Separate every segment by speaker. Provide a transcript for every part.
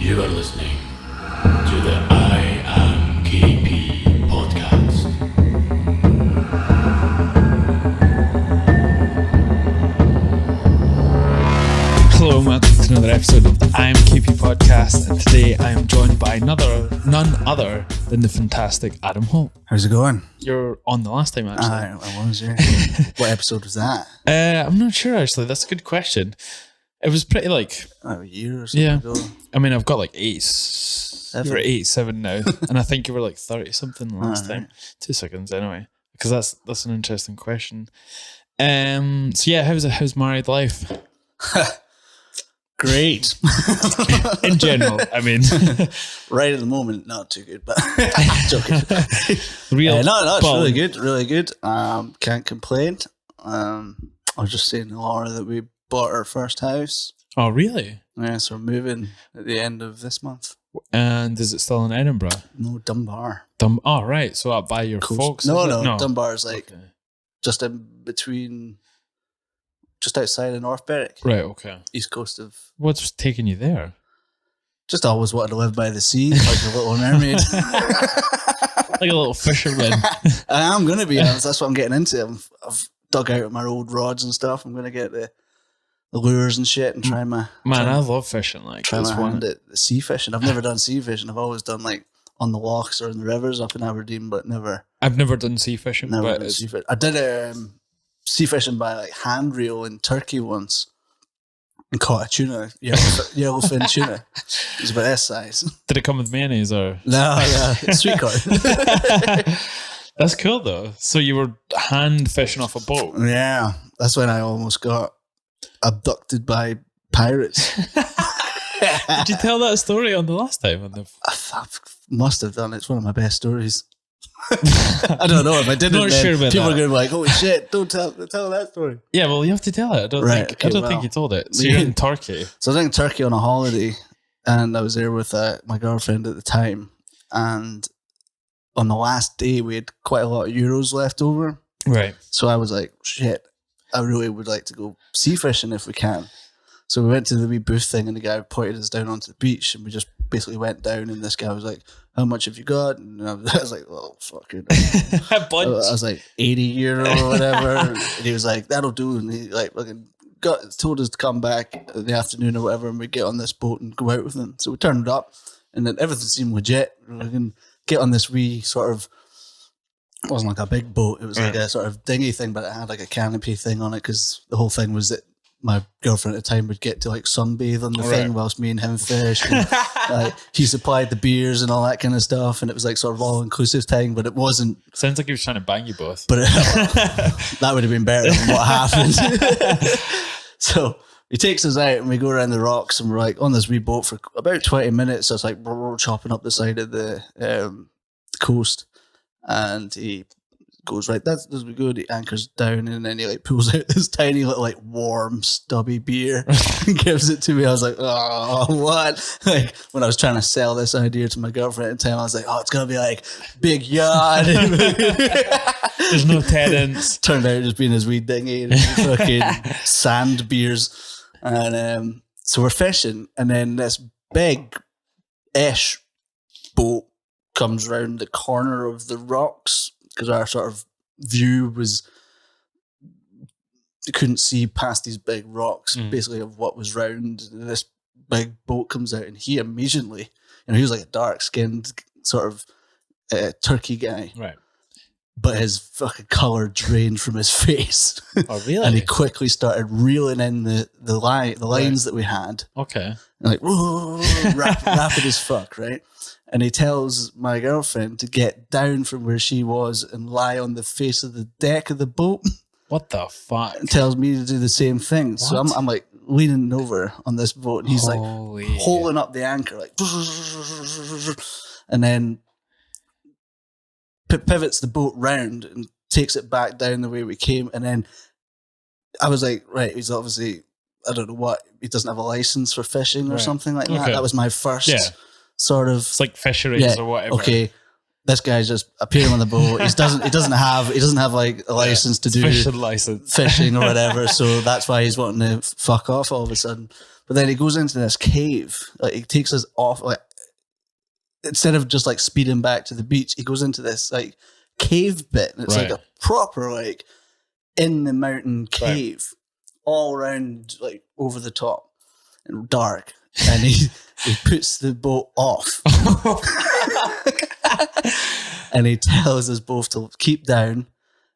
Speaker 1: You are listening to the IAMKayPee podcast.
Speaker 2: Hello and welcome to another episode of the IAMKAYPEE podcast, and today I am joined by none other than the fantastic Adam Holt.
Speaker 3: How's it going?
Speaker 2: You're on the last time, actually.
Speaker 3: I was, yeah. What episode was that?
Speaker 2: I'm not sure, actually. That's a good question. It was pretty like...
Speaker 3: A year or something ago.
Speaker 2: I mean, I've got like 87 now, and I think you were like 30-something last time. 2 seconds, anyway, because that's an interesting question. So yeah, how's married life?
Speaker 3: Great.
Speaker 2: In general, I mean.
Speaker 3: Right at the moment, not too good, but joking.
Speaker 2: Real
Speaker 3: no, it's really good. Can't complain. I was just saying to Laura that we bought our first house.
Speaker 2: Oh, really?
Speaker 3: Yeah, so we're moving at the end of this month.
Speaker 2: And is it still in Edinburgh?
Speaker 3: No, Dunbar.
Speaker 2: Oh, right. So out by your folks?
Speaker 3: No. Dunbar's like just in between, just outside of North Berwick.
Speaker 2: Right, okay.
Speaker 3: East coast of...
Speaker 2: What's taking you there?
Speaker 3: Just always wanted to live by the sea, like a little mermaid.
Speaker 2: Like a little fisherman.
Speaker 3: I am going to be honest. That's what I'm getting into. I've dug out my old rods and stuff. I'm going to get the lures and shit and try my...
Speaker 2: I love fishing. Like,
Speaker 3: try my hand at the sea fishing. I've never done sea fishing. I've always done like on the lochs or in the rivers up in Aberdeen, but never...
Speaker 2: I've never done sea fishing.
Speaker 3: Done sea fishing. I did sea fishing by like handrail in Turkey once and caught a tuna, yellowfin tuna. It was about this size.
Speaker 2: Did it come with mayonnaise or?
Speaker 3: No, sweet corn.
Speaker 2: That's cool though. So you were hand fishing off a boat?
Speaker 3: Yeah, that's when I almost got abducted by pirates.
Speaker 2: Did you tell that story on the last time?
Speaker 3: I must have done. It's one of my best stories. I don't know if I didn't.
Speaker 2: Not sure about
Speaker 3: people
Speaker 2: that.
Speaker 3: are going to be like, "Holy shit! Don't tell that story."
Speaker 2: Yeah, well, you have to tell it. I don't think you told it. So you're in Turkey.
Speaker 3: So I was in Turkey on a holiday, and I was there with my girlfriend at the time. And on the last day, we had quite a lot of euros left over.
Speaker 2: Right.
Speaker 3: So I was like, "Shit! I really would like to go sea fishing if we can." So we went to the wee booth thing, and the guy pointed us down onto the beach, and we just basically went down, and this guy was like, "How much have you got?" And I was like, "Oh, fuck it."
Speaker 2: A bunch.
Speaker 3: I was like, €80 or whatever. And he was like, "That'll do." And he like told us to come back in the afternoon or whatever, and we get on this boat and go out with him. So we turned up, and then everything seemed legit. We can get on this wee sort of, it wasn't like a big boat. It was like a sort of dinghy thing, but it had like a canopy thing on it, because the whole thing was that my girlfriend at the time would get to like sunbathe on the thing whilst me and him fished. And, like, he supplied the beers and all that kind of stuff, and it was like sort of all inclusive thing, but it wasn't.
Speaker 2: Sounds like he was trying to bang you both.
Speaker 3: But that would have been better than what happened. So he takes us out, and we go around the rocks, and we're like on this wee boat for about 20 minutes. So it's like chopping up the side of the coast, and he goes, "Right, that's we good." He anchors down, and then he like pulls out this tiny little like warm stubby beer and gives it to me. I was like, "Oh, what?" Like when I was trying to sell this idea to my girlfriend at the time, I was like, "Oh, it's gonna be like big yacht."
Speaker 2: There's no tenants.
Speaker 3: Turned out just being his wee dinghy and fucking sand beers, and so we're fishing, and then this big-ish boat comes round the corner of the rocks, because our sort of view was, you couldn't see past these big rocks, basically, of what was round. And this big boat comes out, and he immediately, he was like a dark-skinned sort of Turkey guy.
Speaker 2: Right.
Speaker 3: But his fucking colour drained from his face.
Speaker 2: Oh, really?
Speaker 3: And he quickly started reeling in the lines that we had.
Speaker 2: Okay.
Speaker 3: And like, rapid as fuck, right? And he tells my girlfriend to get down from where she was and lie on the face of the deck of the boat.
Speaker 2: What the fuck?
Speaker 3: And tells me to do the same thing. What? So I'm like leaning over on this boat, and he's like holding up the anchor, like, and then pivots the boat round and takes it back down the way we came. And then I was like, right, he's obviously, I don't know what, he doesn't have a license for fishing or something like that. That was my first sort of...
Speaker 2: It's like fisheries or whatever.
Speaker 3: Okay, this guy's just appearing on the boat. He doesn't have like a license to do
Speaker 2: fishing license,
Speaker 3: fishing or whatever. So that's why he's wanting to fuck off all of a sudden. But then he goes into this cave. Like he takes us off. Like instead of just like speeding back to the beach, he goes into this like cave bit, and it's like a proper like in the mountain cave, all around like over the top and dark. And he puts the boat off. And he tells us both to keep down.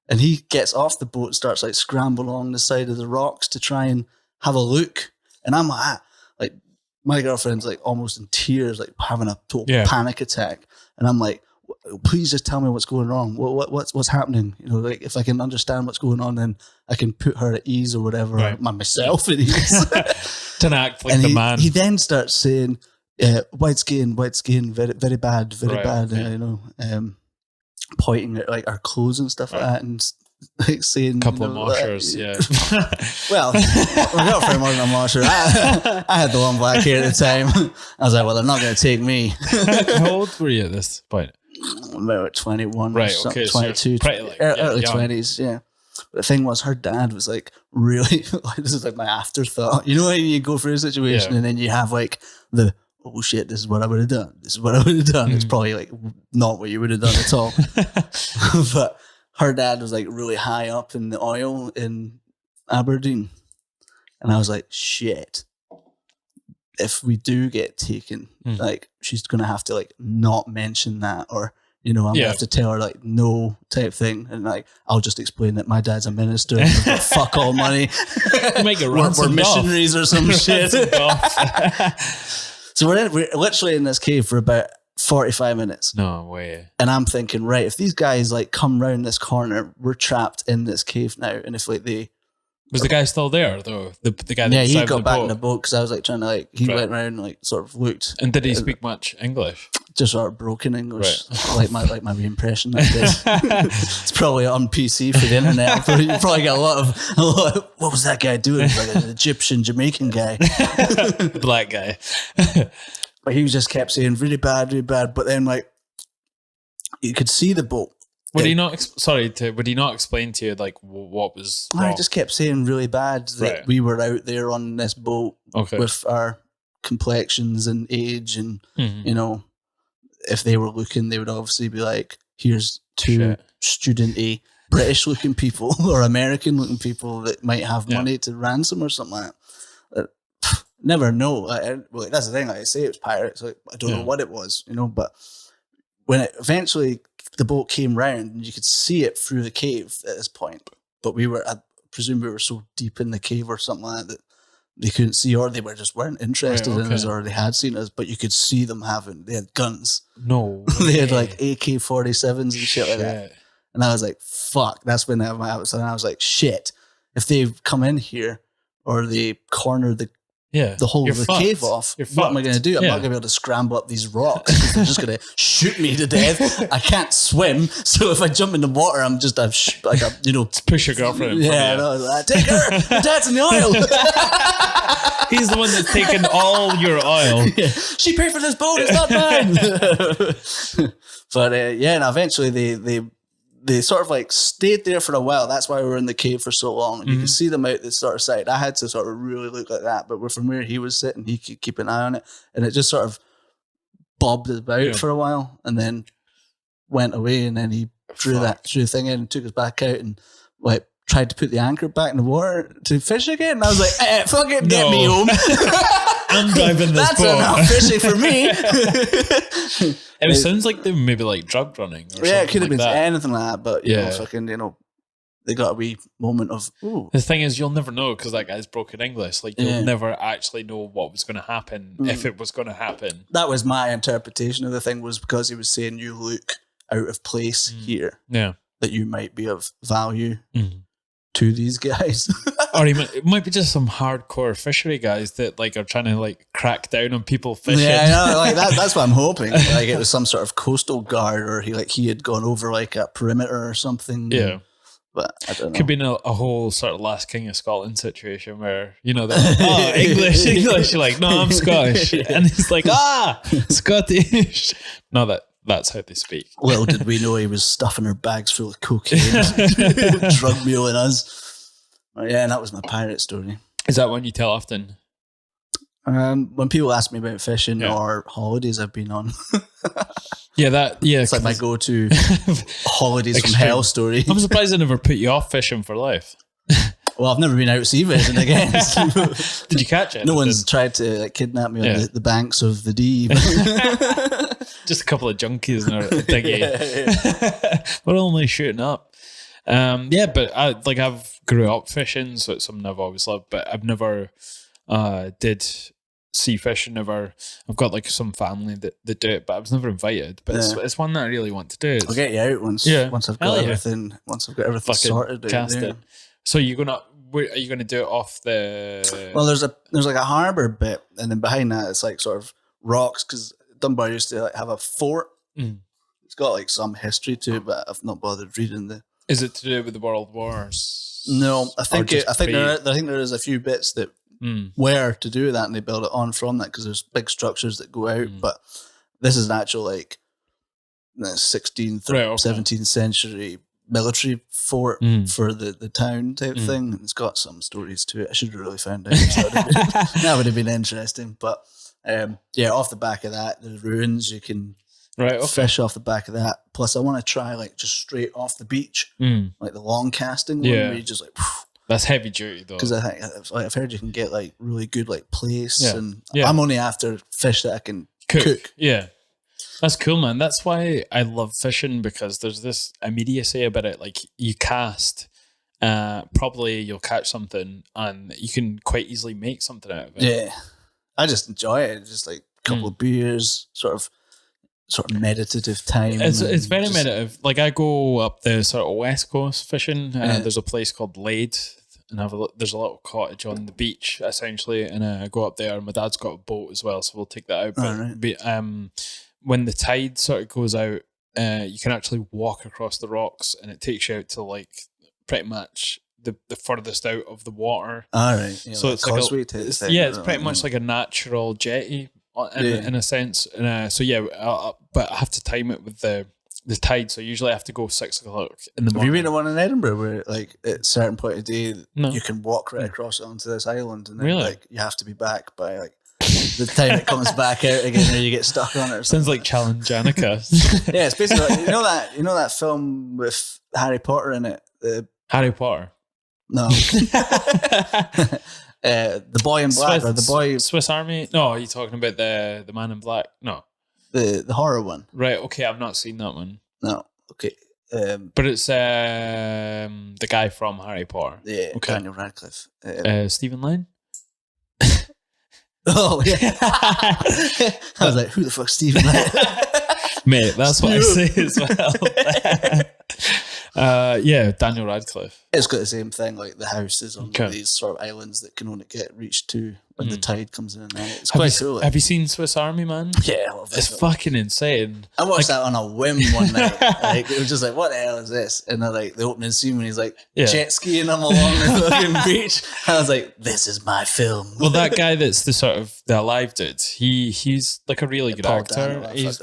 Speaker 3: And he gets off the boat and starts like scrambling along the side of the rocks to try and have a look. And I'm like my girlfriend's like almost in tears, like having a total panic attack. And I'm like, please just tell me what's going wrong. What's happening? You know, like if I can understand what's going on, then I can put her at ease or whatever, or myself at ease.
Speaker 2: To act like
Speaker 3: and
Speaker 2: the man.
Speaker 3: He then starts saying, white skin, very, very bad, very bad. You know, pointing at like our clothes and stuff like that, and like saying,
Speaker 2: couple of washers,
Speaker 3: Well, my girlfriend wasn't a washer. I had the long black hair at the time. I was like, well, they're not going to take me.
Speaker 2: How old were you at this point?
Speaker 3: About 21,
Speaker 2: right?
Speaker 3: or
Speaker 2: Okay,
Speaker 3: 22,
Speaker 2: so like,
Speaker 3: early 20s. Yeah. But the thing was, her dad was like really. This is like my afterthought. You know, when you go through a situation and then you have like the, oh shit, this is what I would have done. This is what I would have done. It's probably like not what you would have done at all. But her dad was like really high up in the oil in Aberdeen. And I was like, shit, if we do get taken, like she's going to have to like not mention that, or, you know, I'm going to have to tell her like no type thing. And like, I'll just explain that my dad's a minister and we've got fuck all money.
Speaker 2: Make it
Speaker 3: we're missionaries or some shit. So we're literally in this cave for about 45 minutes.
Speaker 2: No way.
Speaker 3: And I'm thinking, right, if these guys like come round this corner, we're trapped in this cave now. And if like they...
Speaker 2: Was the guy still there though? The guy that
Speaker 3: he got back in the boat because I was like trying to like, he went around and like sort of looked.
Speaker 2: And did he speak much English?
Speaker 3: Just sort of broken English, like my re-impression. It's probably on PC for the internet. You probably got a lot of what was that guy doing? Like an Egyptian Jamaican guy,
Speaker 2: black guy.
Speaker 3: But he just kept saying really bad, really bad. But then like you could see the boat.
Speaker 2: Would he not explain to you like what was wrong?
Speaker 3: I just kept saying really bad that we were out there on this boat with our complexions and age, and you know, if they were looking, they would obviously be like, here's two student-y British looking people or American looking people that might have money to ransom or something like that. Never know. Well, that's the thing. Like I say, it was pirates. Like, I don't know what it was, you know, but when it eventually the boat came round and you could see it through the cave at this point, but I presume we were so deep in the cave or something like that they couldn't see, or they weren't interested in us, or they had seen us, but you could see them they had guns.
Speaker 2: No.
Speaker 3: They had like AK-47s and shit like that. And I was like, fuck, that's when I was like, shit, if they've come in here or they corner the whole of the cave off, what am I going to do? I'm not going to be able to scramble up these rocks. They're just going to shoot me to death. I can't swim, so if I jump in the water, I'm just you know,
Speaker 2: push your girlfriend.
Speaker 3: Take her. My dad's in the oil.
Speaker 2: He's the one that's taken all your oil.
Speaker 3: Yeah. She paid for this boat. It's not mine. But and eventually they sort of like stayed there for a while. That's why we were in the cave for so long. You could see them out this sort of side. I had to sort of really look like that, but from where he was sitting, he could keep an eye on it, and it just sort of bobbed about for a while, and then went away. And then he drew the thing in and took us back out, and like tried to put the anchor back in the water to fish again. And I was like, fuck it, get me home.
Speaker 2: I'm driving this
Speaker 3: boat. That's enough fishing for me.
Speaker 2: It sounds like they were maybe like drug running or something.
Speaker 3: Yeah, it could have
Speaker 2: like
Speaker 3: been
Speaker 2: that.
Speaker 3: anything like that, but you know, fucking, you know, they got a wee moment of, ooh.
Speaker 2: The thing is, you'll never know because that guy's broken English. Like, you'll never actually know what was going to happen if it was going to happen.
Speaker 3: That was my interpretation of the thing, was because he was saying you look out of place here.
Speaker 2: Yeah.
Speaker 3: That you might be of value to these guys.
Speaker 2: Or it might be just some hardcore fishery guys that like are trying to like crack down on people fishing.
Speaker 3: Yeah, I know, like that's what I'm hoping. Like it was some sort of coastal guard, or he had gone over like a perimeter or something.
Speaker 2: Yeah.
Speaker 3: But I don't know.
Speaker 2: Could be a whole sort of Last King of Scotland situation where, you know, they're like, English. You're like, no, I'm Scottish. And he's like, Scottish. No, That's how they speak.
Speaker 3: Little did we know he was stuffing her bags full of cocaine, drug muling us. But yeah, and that was my pirate story.
Speaker 2: Is that one you tell often?
Speaker 3: When people ask me about fishing or holidays I've been on,
Speaker 2: it's
Speaker 3: like my go-to holidays from hell story.
Speaker 2: I'm surprised I never put you off fishing for life.
Speaker 3: Well, I've never been out sea fishing again.
Speaker 2: Did you catch it?
Speaker 3: No one's tried to kidnap me on the banks of the Dee.
Speaker 2: Just a couple of junkies in a dinghy. We're only shooting up. But I've grew up fishing, so it's something I've always loved. But I've never did sea fishing. I've got like some family that do it, but I was never invited. But it's one that I really want to do.
Speaker 3: I'll get you out once I've got everything. Once I've got everything sorted.
Speaker 2: Cast it. So are you gonna do it off the?
Speaker 3: Well, there's like a harbour bit, and then behind that it's like sort of rocks, because Dunbar used to like have a fort. It's got like some history to it, but I've not bothered reading the.
Speaker 2: Is it to do with the World Wars?
Speaker 3: No, I think there is a few bits that were to do with that, and they build it on from that, because there's big structures that go out. But this is an actual like 16th or 17th century military fort for the town type thing, and it's got some stories to it. I should have really found out. That would have been interesting. But off the back of that, the ruins, you can fish off the back of that. Plus, I want to try like just straight off the beach, like the long casting one, where you just like.
Speaker 2: That's heavy duty though.
Speaker 3: Because I think I've heard you can get like really good like place, and I'm only after fish that I can cook.
Speaker 2: Yeah. That's cool, man. That's why I love fishing, because there's this immediacy about it. Like you cast, probably you'll catch something, and you can quite easily make something out of it.
Speaker 3: Yeah, I just enjoy it. Just like a couple of beers, sort of meditative time.
Speaker 2: It's very meditative. Like I go up the sort of west coast fishing. There's a place called Lade, and there's a little cottage on the beach essentially, and I go up there. And my dad's got a boat as well, so we'll take that out. But when the tide sort of goes out, you can actually walk across the rocks, and it takes you out to like pretty much the furthest out of the water.
Speaker 3: All right.
Speaker 2: So
Speaker 3: like
Speaker 2: it's it's pretty much like a natural jetty in a sense. And but I have to time it with the tide. So usually I have to go 6 o'clock in the morning.
Speaker 3: Have you been to one in Edinburgh where like at a certain point of day you can walk right across onto this island, and then like you have to be back by like the time it comes back out again, or you get stuck on it or something.
Speaker 2: Sounds like Challenge Janica.
Speaker 3: Yeah, it's basically like, you know that film with Harry Potter in it?
Speaker 2: Harry Potter?
Speaker 3: No. The Boy in Black, or the boy
Speaker 2: Swiss Army? No, are you talking about the Man in Black? No.
Speaker 3: The horror one.
Speaker 2: Right, okay, I've not seen that one.
Speaker 3: No. Okay.
Speaker 2: But it's the guy from Harry Potter.
Speaker 3: Yeah, okay. Daniel Radcliffe.
Speaker 2: Stephen Lang?
Speaker 3: Oh, yeah. I was like, who the fuck's Stephen Lang?
Speaker 2: Mate, that's what I say as well. Daniel Radcliffe.
Speaker 3: It's got the same thing, like the house is on these sort of islands that can only get reached to when the tide comes in and out. It's quite cool.
Speaker 2: Have you seen Swiss Army Man?
Speaker 3: Yeah, I love it.
Speaker 2: It's fucking insane.
Speaker 3: I watched that on a whim one night. Like, it was just like, what the hell is this? And then like the opening scene when he's like jet skiing them along the fucking beach. I was like, this is my film.
Speaker 2: Well, that guy that's the alive dude, he's like a really good actor. He was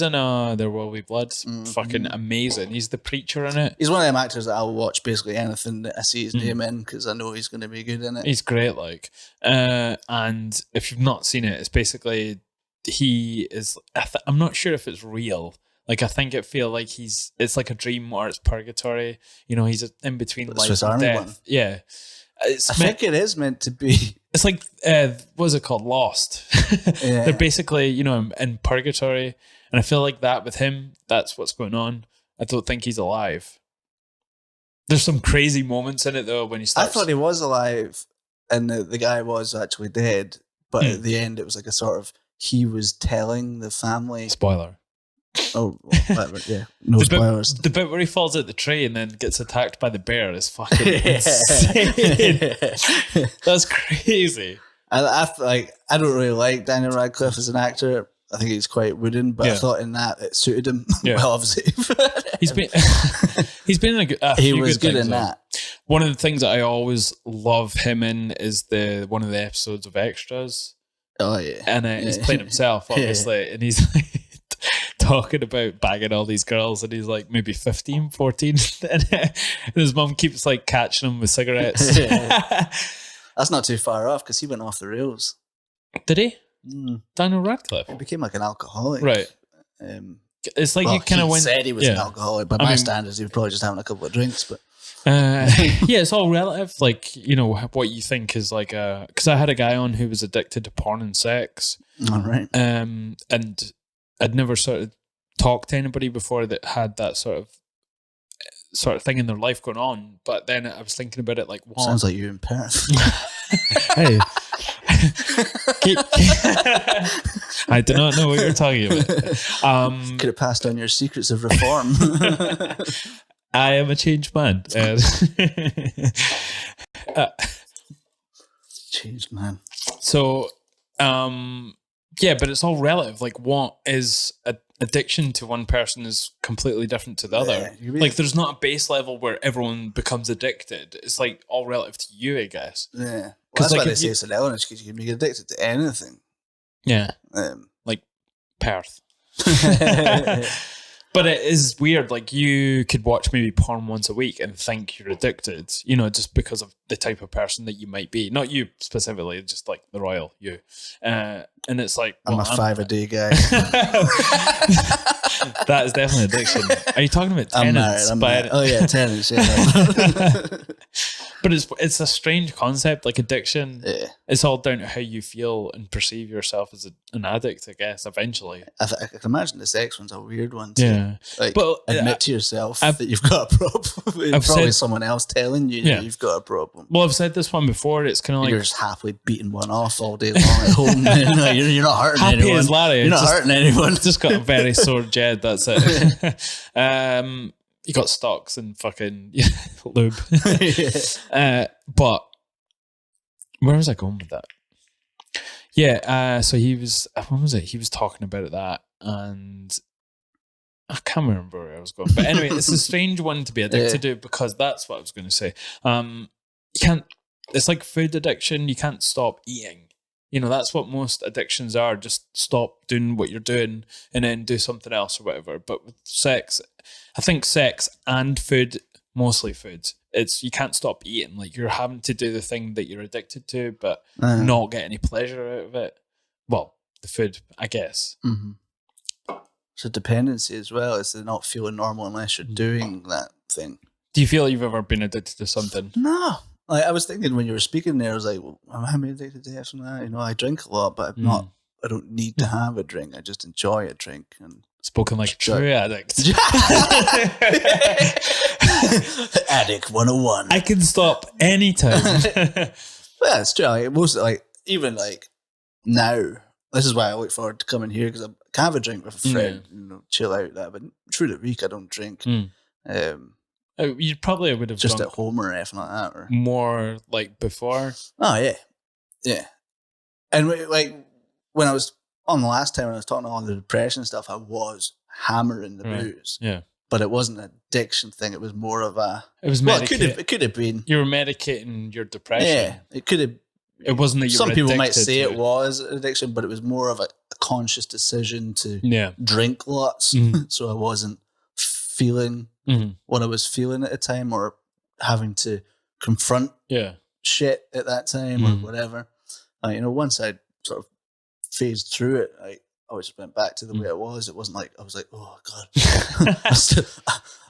Speaker 2: in There Will Be Blood. Fucking amazing. He's the preacher in it.
Speaker 3: He's one of them actors that I'll watch basically anything that I see his name in, because I know he's going to be good in it.
Speaker 2: He's great, like. And if you've not seen it, it's basically he is. I'm not sure if it's real. Like I think it feel like it's like a dream or it's purgatory. You know, he's in between life
Speaker 3: Swiss
Speaker 2: and
Speaker 3: Army
Speaker 2: death.
Speaker 3: one.
Speaker 2: Yeah,
Speaker 3: I think it is meant to be.
Speaker 2: It's like what's it called? Lost.
Speaker 3: Yeah.
Speaker 2: They're basically in purgatory, and I feel like that with him. That's what's going on. I don't think he's alive. There's some crazy moments in it though when he starts.
Speaker 3: I thought he was alive, and the guy was actually dead. But at the end, it was like a sort of he was telling the family.
Speaker 2: Spoiler.
Speaker 3: Oh, whatever. Yeah, no spoilers.
Speaker 2: The bit where he falls out the tree and then gets attacked by the bear is fucking insane. That's crazy. I don't really like Daniel Radcliffe as an actor. I think he's quite wooden, but I thought in that it suited him. Yeah. Well, obviously, he's been in
Speaker 3: he was good in that.
Speaker 2: One of the things that I always love him in is one of the episodes of Extras.
Speaker 3: Oh yeah,
Speaker 2: and he's playing himself obviously, and he's like talking about bagging all these girls, and he's like maybe 15, 14, and his mum keeps like catching him with cigarettes.
Speaker 3: That's not too far off because he went off the rails.
Speaker 2: Did he?
Speaker 3: Mm.
Speaker 2: Daniel Radcliffe?
Speaker 3: He became like an alcoholic.
Speaker 2: Right. It's like you kind of went.
Speaker 3: Said he was an alcoholic. By my standards, he was probably just having a couple of drinks. But
Speaker 2: yeah, it's all relative. Like, you know, what you think is like a. Because I had a guy on who was addicted to porn and sex.
Speaker 3: All right.
Speaker 2: And I'd never sort of talked to anybody before that had that sort of thing in their life going on. But then I was thinking about it like, what?
Speaker 3: Sounds like you in Perth.
Speaker 2: Hey. I do not know what you're talking about.
Speaker 3: Could have passed on your secrets of reform.
Speaker 2: I am a changed man.
Speaker 3: Changed man.
Speaker 2: So, yeah, but it's all relative. Like, what is addiction to one person is completely different to the other. Like, there's not a base level where everyone becomes addicted. It's like all relative to you, I guess.
Speaker 3: Yeah. Well, that's
Speaker 2: like
Speaker 3: why they say it's an illness, because you can be addicted to anything.
Speaker 2: Yeah. Like Perth. But it is weird. Like, you could watch maybe porn once a week and think you're addicted, you know, just because of the type of person that you might be. Not you specifically, just like the royal you. And it's like,
Speaker 3: I'm a 5-a-day guy.
Speaker 2: That is definitely addiction. Are you talking about tenants?
Speaker 3: I'm married. Oh yeah, tenants. Yeah.
Speaker 2: But it's a strange concept, like addiction.
Speaker 3: Yeah.
Speaker 2: It's all down to how you feel and perceive yourself as an addict, I guess, eventually.
Speaker 3: I can imagine the sex one's a weird one too.
Speaker 2: Yeah.
Speaker 3: Like,
Speaker 2: but
Speaker 3: admit to yourself that you've got a problem. It's probably someone else telling you that you've got a problem.
Speaker 2: Well, I've said this one before. It's kind of like...
Speaker 3: You're just happily beating one off all day long at home. You're not hurting
Speaker 2: happy
Speaker 3: anyone.
Speaker 2: As Larry.
Speaker 3: You're not hurting anyone.
Speaker 2: Just got a very sore Jed, that's it. You got stocks and fucking lube. But where was I going with that? Yeah, so he was, what was it? He was talking about that, and I can't remember where I was going. But anyway, it's a strange one to be addicted to, because that's what I was going to say. You can't, it's like food addiction. You can't stop eating. You know, that's what most addictions are. Just stop doing what you're doing and then do something else or whatever. But with sex, I think sex and food, mostly food, it's you can't stop eating. Like, you're having to do the thing that you're addicted to, but not get any pleasure out of it. Well, the food, I guess.
Speaker 3: Mm-hmm. So dependency as well is to not feeling normal unless you're doing that thing.
Speaker 2: Do you feel like you've ever been addicted to something?
Speaker 3: No. Like, I was thinking when you were speaking there, I was like, well, am I addicted to this and that? You know, I drink a lot, but I'm not. I don't need to have a drink. I just enjoy a drink. And
Speaker 2: spoken like a true addict.
Speaker 3: Addict 101.
Speaker 2: I can stop anytime.
Speaker 3: Well, it's true. Like, even like now, this is why I look forward to coming here, because I can have a drink with a friend, you know, chill out that. But through the week, I don't drink.
Speaker 2: You probably would have
Speaker 3: just at home or anything like that, or
Speaker 2: more like before.
Speaker 3: Oh yeah. And like when I was on the last time when I was talking about the depression stuff, I was hammering the booze.
Speaker 2: Yeah,
Speaker 3: but it wasn't an addiction thing. It was more of a.
Speaker 2: It was
Speaker 3: it could have been.
Speaker 2: You were medicating your depression.
Speaker 3: Yeah, it could have.
Speaker 2: It wasn't that you.
Speaker 3: Some people might say it was addiction, but it was more of a conscious decision to drink lots. So I wasn't feeling what I was feeling at the time, or having to confront shit at that time, or whatever. You know, once I sort of phased through it, I always went back to the way it was. It wasn't like I was like, oh God,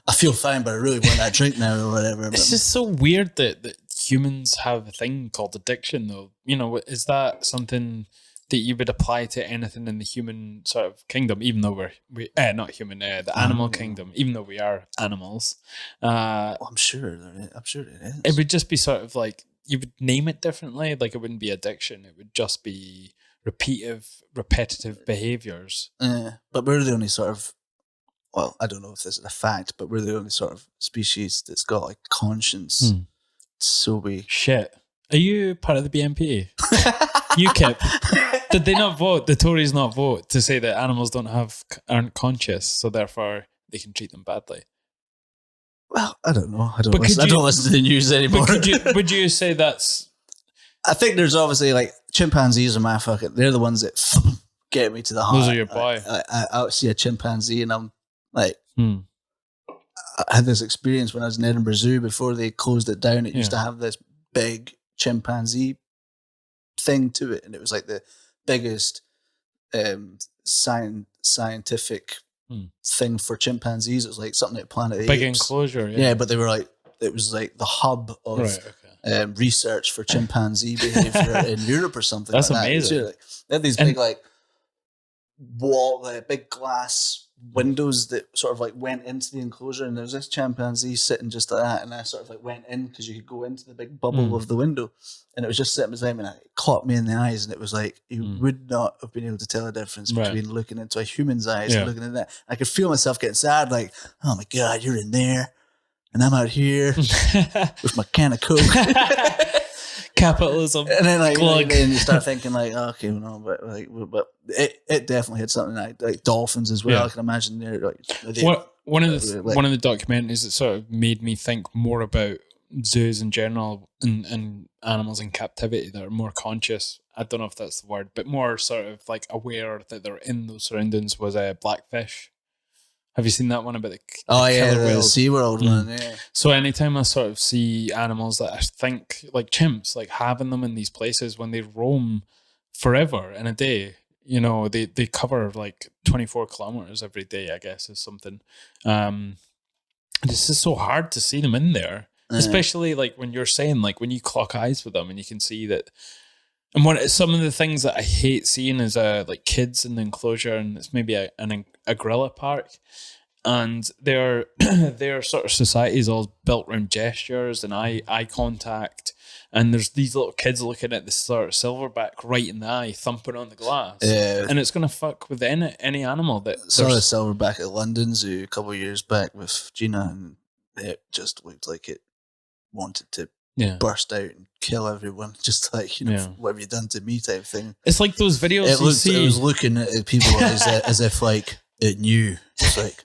Speaker 3: I feel fine, but I really want that drink now, or whatever.
Speaker 2: It's just so weird that humans have a thing called addiction, though. You know, is that something that you would apply to anything in the human sort of kingdom, even though we not human, the animal kingdom, even though we are animals?
Speaker 3: I'm sure it is.
Speaker 2: It would just be sort of like, you would name it differently. Like, it wouldn't be addiction. It would just be repetitive behaviors.
Speaker 3: But we're the only sort of, well, I don't know if this is a fact, but we're the only sort of species that's got like conscience. So we...
Speaker 2: Shit. Are you part of the BNP? UKIP. Did they not vote? The Tories not vote to say that animals aren't conscious, so therefore they can treat them badly?
Speaker 3: Well, I don't know. I don't listen to the news anymore.
Speaker 2: Would you say that's...
Speaker 3: I think there's obviously like chimpanzees are they're the ones that get me to the heart.
Speaker 2: Those are your boy.
Speaker 3: I see a chimpanzee and I'm like, I had this experience when I was in Edinburgh Zoo before they closed it down. It used to have this big chimpanzee thing to it, and it was like the biggest scientific thing for chimpanzees. It was like something like Planet of the
Speaker 2: Big
Speaker 3: Apes.
Speaker 2: enclosure,
Speaker 3: Yeah, but they were like, it was like the hub of research for chimpanzee behavior in Europe or something.
Speaker 2: That's
Speaker 3: like
Speaker 2: amazing.
Speaker 3: That. They had these big like wall, big glass windows that sort of like went into the enclosure, and there was this chimpanzee sitting just like that, and I sort of like went in because you could go into the big bubble of the window, and it was just sitting beside me, and it caught me in the eyes, and it was like you would not have been able to tell a difference between looking into a human's eyes and looking at that. I could feel myself getting sad, like, oh my god, you're in there, and I'm out here with my can of Coke.
Speaker 2: Capitalism.
Speaker 3: And then like then you start thinking like, oh, okay, no, but it definitely had something like dolphins as well. I can imagine they're like
Speaker 2: one of the documentaries that sort of made me think more about zoos in general and animals in captivity that are more conscious. I don't know if that's the word, but more sort of like aware that they're in those surroundings was Blackfish. Have you seen that one about the
Speaker 3: the SeaWorld one? Yeah.
Speaker 2: So anytime I sort of see animals that I think like chimps, like having them in these places when they roam forever in a day, you know, they cover like 24 kilometers every day, I guess is something. It's just so hard to see them in there, especially like when you're saying like when you clock eyes with them and you can see that. And some of the things that I hate seeing is like kids in the enclosure, and it's maybe a gorilla park, and their sort of society is all built around gestures and eye contact, and there's these little kids looking at this sort of silverback right in the eye, thumping on the glass, and it's gonna fuck with any animal that
Speaker 3: saw a silverback at London Zoo a couple of years back with Gina, and it just looked like it wanted to burst out and kill everyone, just like, you know, what have you done to me type thing.
Speaker 2: It's like those videos
Speaker 3: it was looking at people as if like it knew. It's like,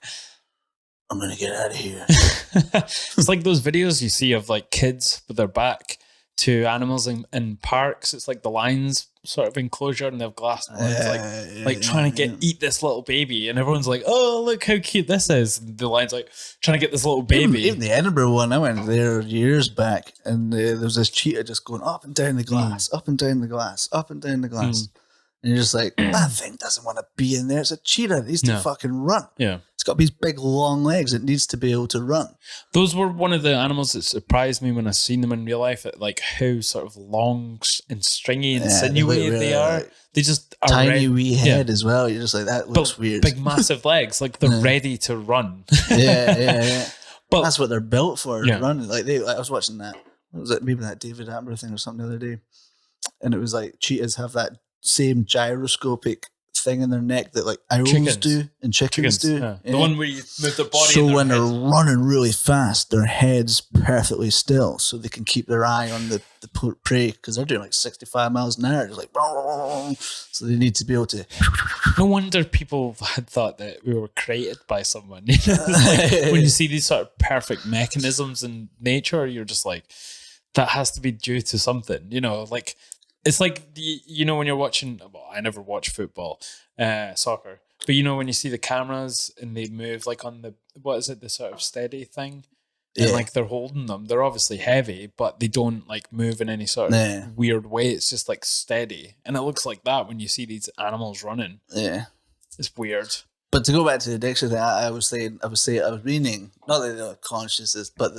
Speaker 3: I'm gonna get out of here.
Speaker 2: It's like those videos you see of like kids with their back to animals in parks. It's like the lions sort of enclosure, and they have glass blinds, trying to eat this little baby, and everyone's like, oh, look how cute this is. And the lion's like trying to get this little baby.
Speaker 3: Even the Edinburgh one, I went there years back, and there was this cheetah just going up and down the glass, up and down the glass, up and down the glass. And you're just like, that thing doesn't want to be in there. It's a cheetah. It needs to fucking run.
Speaker 2: Yeah.
Speaker 3: It's got these big long legs. It needs to be able to run.
Speaker 2: Those were one of the animals that surprised me when I seen them in real life, at like how sort of long and stringy and sinewy they are. They just are
Speaker 3: tiny wee head as well. You're just like, that looks weird.
Speaker 2: Big massive legs, like they're ready to run.
Speaker 3: Yeah. But that's what they're built for, running. Like I was watching that. Was it maybe that David Attenborough thing or something the other day? And it was like cheetahs have that same gyroscopic thing in their neck that like owls do and chickens do.
Speaker 2: Yeah. The one where you move the body.
Speaker 3: So when they're running really fast, their head's perfectly still, so they can keep their eye on the prey, because they're doing like 65 miles an hour, just like, so they need to be able to.
Speaker 2: No wonder people had thought that we were created by someone. It's like when you see these sort of perfect mechanisms in nature, you're just like, that has to be due to something, you know, like. It's like, you know, when you're watching, well, I never watch football, soccer, but you know, when you see the cameras and they move like on the, what is it, the sort of steady thing? And like they're holding them, they're obviously heavy, but they don't like move in any sort of weird way. It's just like steady. And it looks like that when you see these animals running. Yeah. It's weird.
Speaker 3: But to go back to the addiction thing, I was reading, not that they're consciousness, but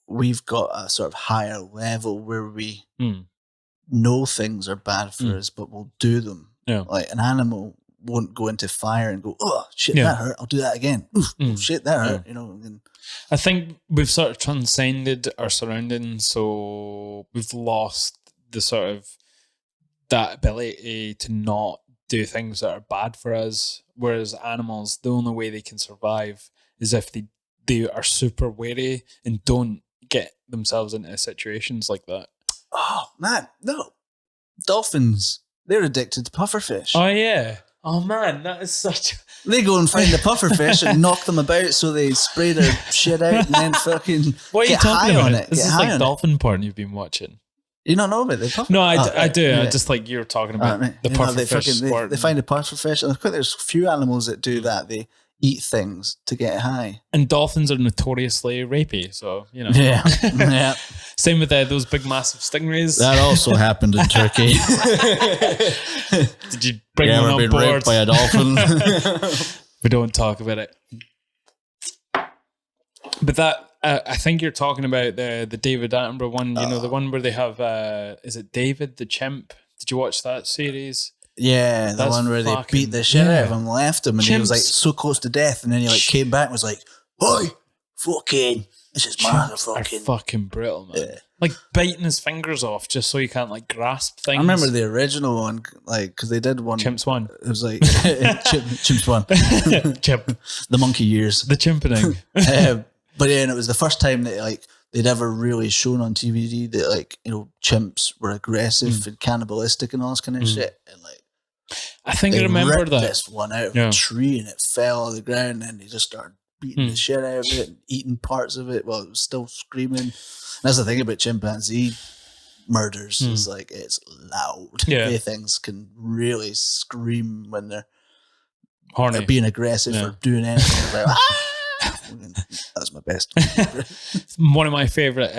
Speaker 3: we've got a sort of higher level where we know things are bad for us, but we'll do them. Yeah. Like an animal won't go into fire and go, oh shit, that hurt, I'll do that again. Oof, oh, shit, that hurt. You know. And
Speaker 2: I think we've sort of transcended our surroundings, so we've lost the sort of that ability to not do things that are bad for us. Whereas animals, the only way they can survive is if they are super wary and don't get themselves into situations like that.
Speaker 3: Oh man, no. Dolphins, they're addicted to pufferfish.
Speaker 2: Oh yeah. Oh man, that is such.
Speaker 3: They go and find the pufferfish and knock them about, so they spray their shit out and then fucking
Speaker 2: what are you
Speaker 3: get
Speaker 2: talking
Speaker 3: high
Speaker 2: about?
Speaker 3: on it.
Speaker 2: This is like dolphin porn you've been watching.
Speaker 3: You don't know about the puffer?
Speaker 2: No, I do.
Speaker 3: Yeah.
Speaker 2: I just like you were talking about
Speaker 3: Right.
Speaker 2: the pufferfish squirting.
Speaker 3: They find a pufferfish, and I think there's a few animals that do that. They eat things to get high.
Speaker 2: And dolphins are notoriously rapey, so you know.
Speaker 3: Yeah, yeah.
Speaker 2: Same with those big, massive stingrays.
Speaker 3: That also happened in Turkey.
Speaker 2: Did you bring one on
Speaker 3: been
Speaker 2: board?
Speaker 3: raped by a dolphin?
Speaker 2: We don't talk about it. But that I think you're talking about the David Attenborough one. You know, the one where they have is it David the chimp? Did you watch that series?
Speaker 3: Yeah, the one where they beat the shit out of him, left him, and he was like so close to death, and then he like came back and was like, "Oi, fucking, this is motherfucking."
Speaker 2: Fucking brittle, man.
Speaker 3: Yeah.
Speaker 2: Like biting his fingers off just so he can't like grasp things.
Speaker 3: I remember the original one, like, because they did one.
Speaker 2: Chimps one.
Speaker 3: It was like Chimps one.
Speaker 2: Chimp.
Speaker 3: The monkey years.
Speaker 2: The chimpening.
Speaker 3: But yeah, and it was the first time that like they'd ever really shown on TV that like, you know, chimps were aggressive and cannibalistic and all this kind of shit. And like,
Speaker 2: I think I
Speaker 3: they
Speaker 2: remember
Speaker 3: ripped
Speaker 2: that.
Speaker 3: this one out of a tree and it fell on the ground, and they just started beating the shit out of it and eating parts of it while it was still screaming. And that's the thing about chimpanzee murders is like it's loud.
Speaker 2: Yeah.
Speaker 3: They things can really scream when they're
Speaker 2: Horny.
Speaker 3: being aggressive or doing anything. It's like, that's my best.
Speaker 2: One of my favorite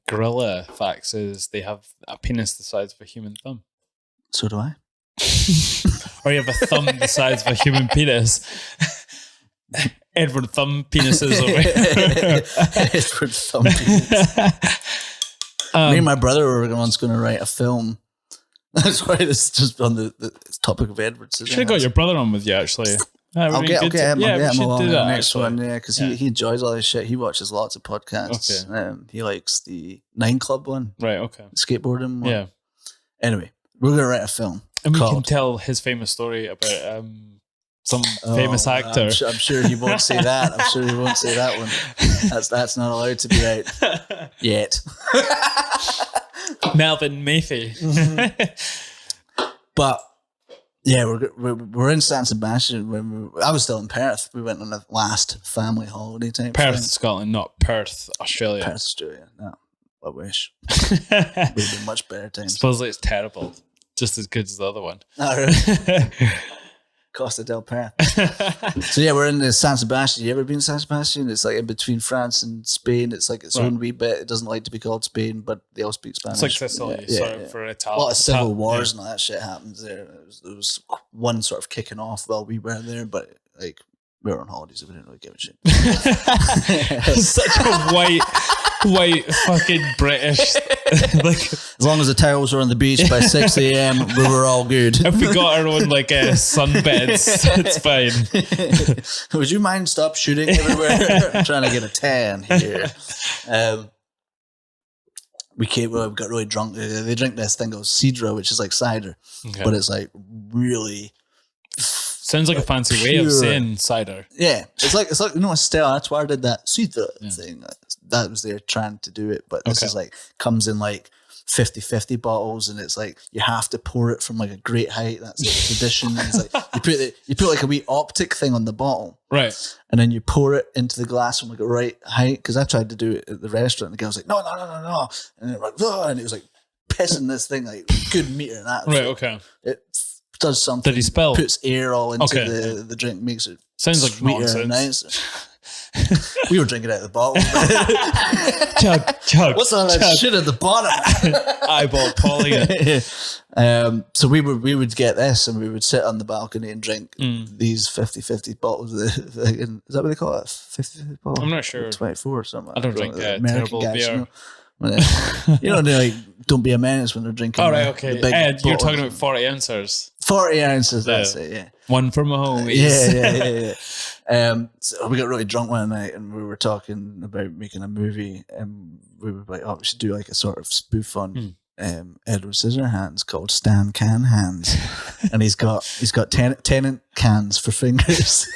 Speaker 2: gorilla facts is they have a penis the size of a human thumb.
Speaker 3: So do I.
Speaker 2: Or you have a thumb the size of a human penis. Edward Thumb penises over here.
Speaker 3: Edward Thumb penis. Me and my brother were once going to write a film. That's why it's just on the topic of Edward.
Speaker 2: Should have got your brother on with you, actually.
Speaker 3: I'll get him along
Speaker 2: do
Speaker 3: the
Speaker 2: that
Speaker 3: next one, because he enjoys all this shit. He watches lots of podcasts.
Speaker 2: Okay.
Speaker 3: He likes the 9 Club one.
Speaker 2: Right, okay.
Speaker 3: Skateboarding one.
Speaker 2: Yeah.
Speaker 3: Anyway, we're going to write a film.
Speaker 2: And we can tell his famous story about some famous actor.
Speaker 3: I'm sure he won't say that. I'm sure he won't say that one. That's not allowed to be out yet.
Speaker 2: Melvin Mayfield.
Speaker 3: But yeah, we're in San Sebastian. I was still in Perth. We went on a last family holiday type
Speaker 2: Perth,
Speaker 3: thing.
Speaker 2: Scotland, not Perth, Australia.
Speaker 3: Perth, Australia. No, I wish. Would have been much better times.
Speaker 2: Supposedly it's terrible. Just as good as the other one.
Speaker 3: Oh, really? Costa del Perth. So yeah, we're in the San Sebastian. You ever been to San Sebastian? It's like in between France and Spain. It's like its own wee bit. It doesn't like to be called Spain, but they all speak Spanish.
Speaker 2: It's like Sicily, for Italian.
Speaker 3: A lot of civil wars and all that shit happens there. There was one sort of kicking off while we were there, but like we were on holidays, so we didn't really give a shit.
Speaker 2: Such a white fucking British. Like,
Speaker 3: as long as the towels were on the beach by 6 a.m, we were all good.
Speaker 2: If we got our own like sunbeds, it's fine.
Speaker 3: Would you mind stop shooting everywhere? I'm trying to get a tan here. We got really drunk. They drink this thing called Sidra, which is like cider, but it's like really.
Speaker 2: Sounds like a fancy way of saying cider.
Speaker 3: Yeah, it's like Stella Artois did that Sidra thing. That was their trying to do it, but this is like comes in like 50-50 bottles, and it's like you have to pour it from like a great height. That's like tradition. It's like you put like a wee optic thing on the bottle,
Speaker 2: right,
Speaker 3: and then you pour it into the glass from like a right height. Because I tried to do it at the restaurant, and the guy was like, no, and it was like, oh, and it was like pissing this thing like a good meter and that.
Speaker 2: Right, okay.
Speaker 3: It does something.
Speaker 2: Did he spill?
Speaker 3: Puts air all into the drink, makes it
Speaker 2: sounds like
Speaker 3: sweeter
Speaker 2: nonsense.
Speaker 3: and nicer. We were drinking out of the bottle.
Speaker 2: Chug.
Speaker 3: What's all that shit at the bottom?
Speaker 2: Eyeball pulling it.
Speaker 3: So we would get this, and we would sit on the balcony and drink these 50-50 bottles. Is that what they call it? 50-50 bottle?
Speaker 2: I'm not sure.
Speaker 3: 24 or something.
Speaker 2: I don't drink
Speaker 3: American
Speaker 2: terrible
Speaker 3: guys,
Speaker 2: beer.
Speaker 3: You know, they're like, don't be a menace when they're drinking.
Speaker 2: All right, okay. Ed, you're talking about 40 ounces.
Speaker 3: 40 ounces, that's it, yeah.
Speaker 2: One from my home.
Speaker 3: Yeah. So we got really drunk one night, and we were talking about making a movie, and we were like, oh, we should do like a sort of spoof on Edward Scissorhands called Stan Can Hands. And he's got tenant cans for fingers.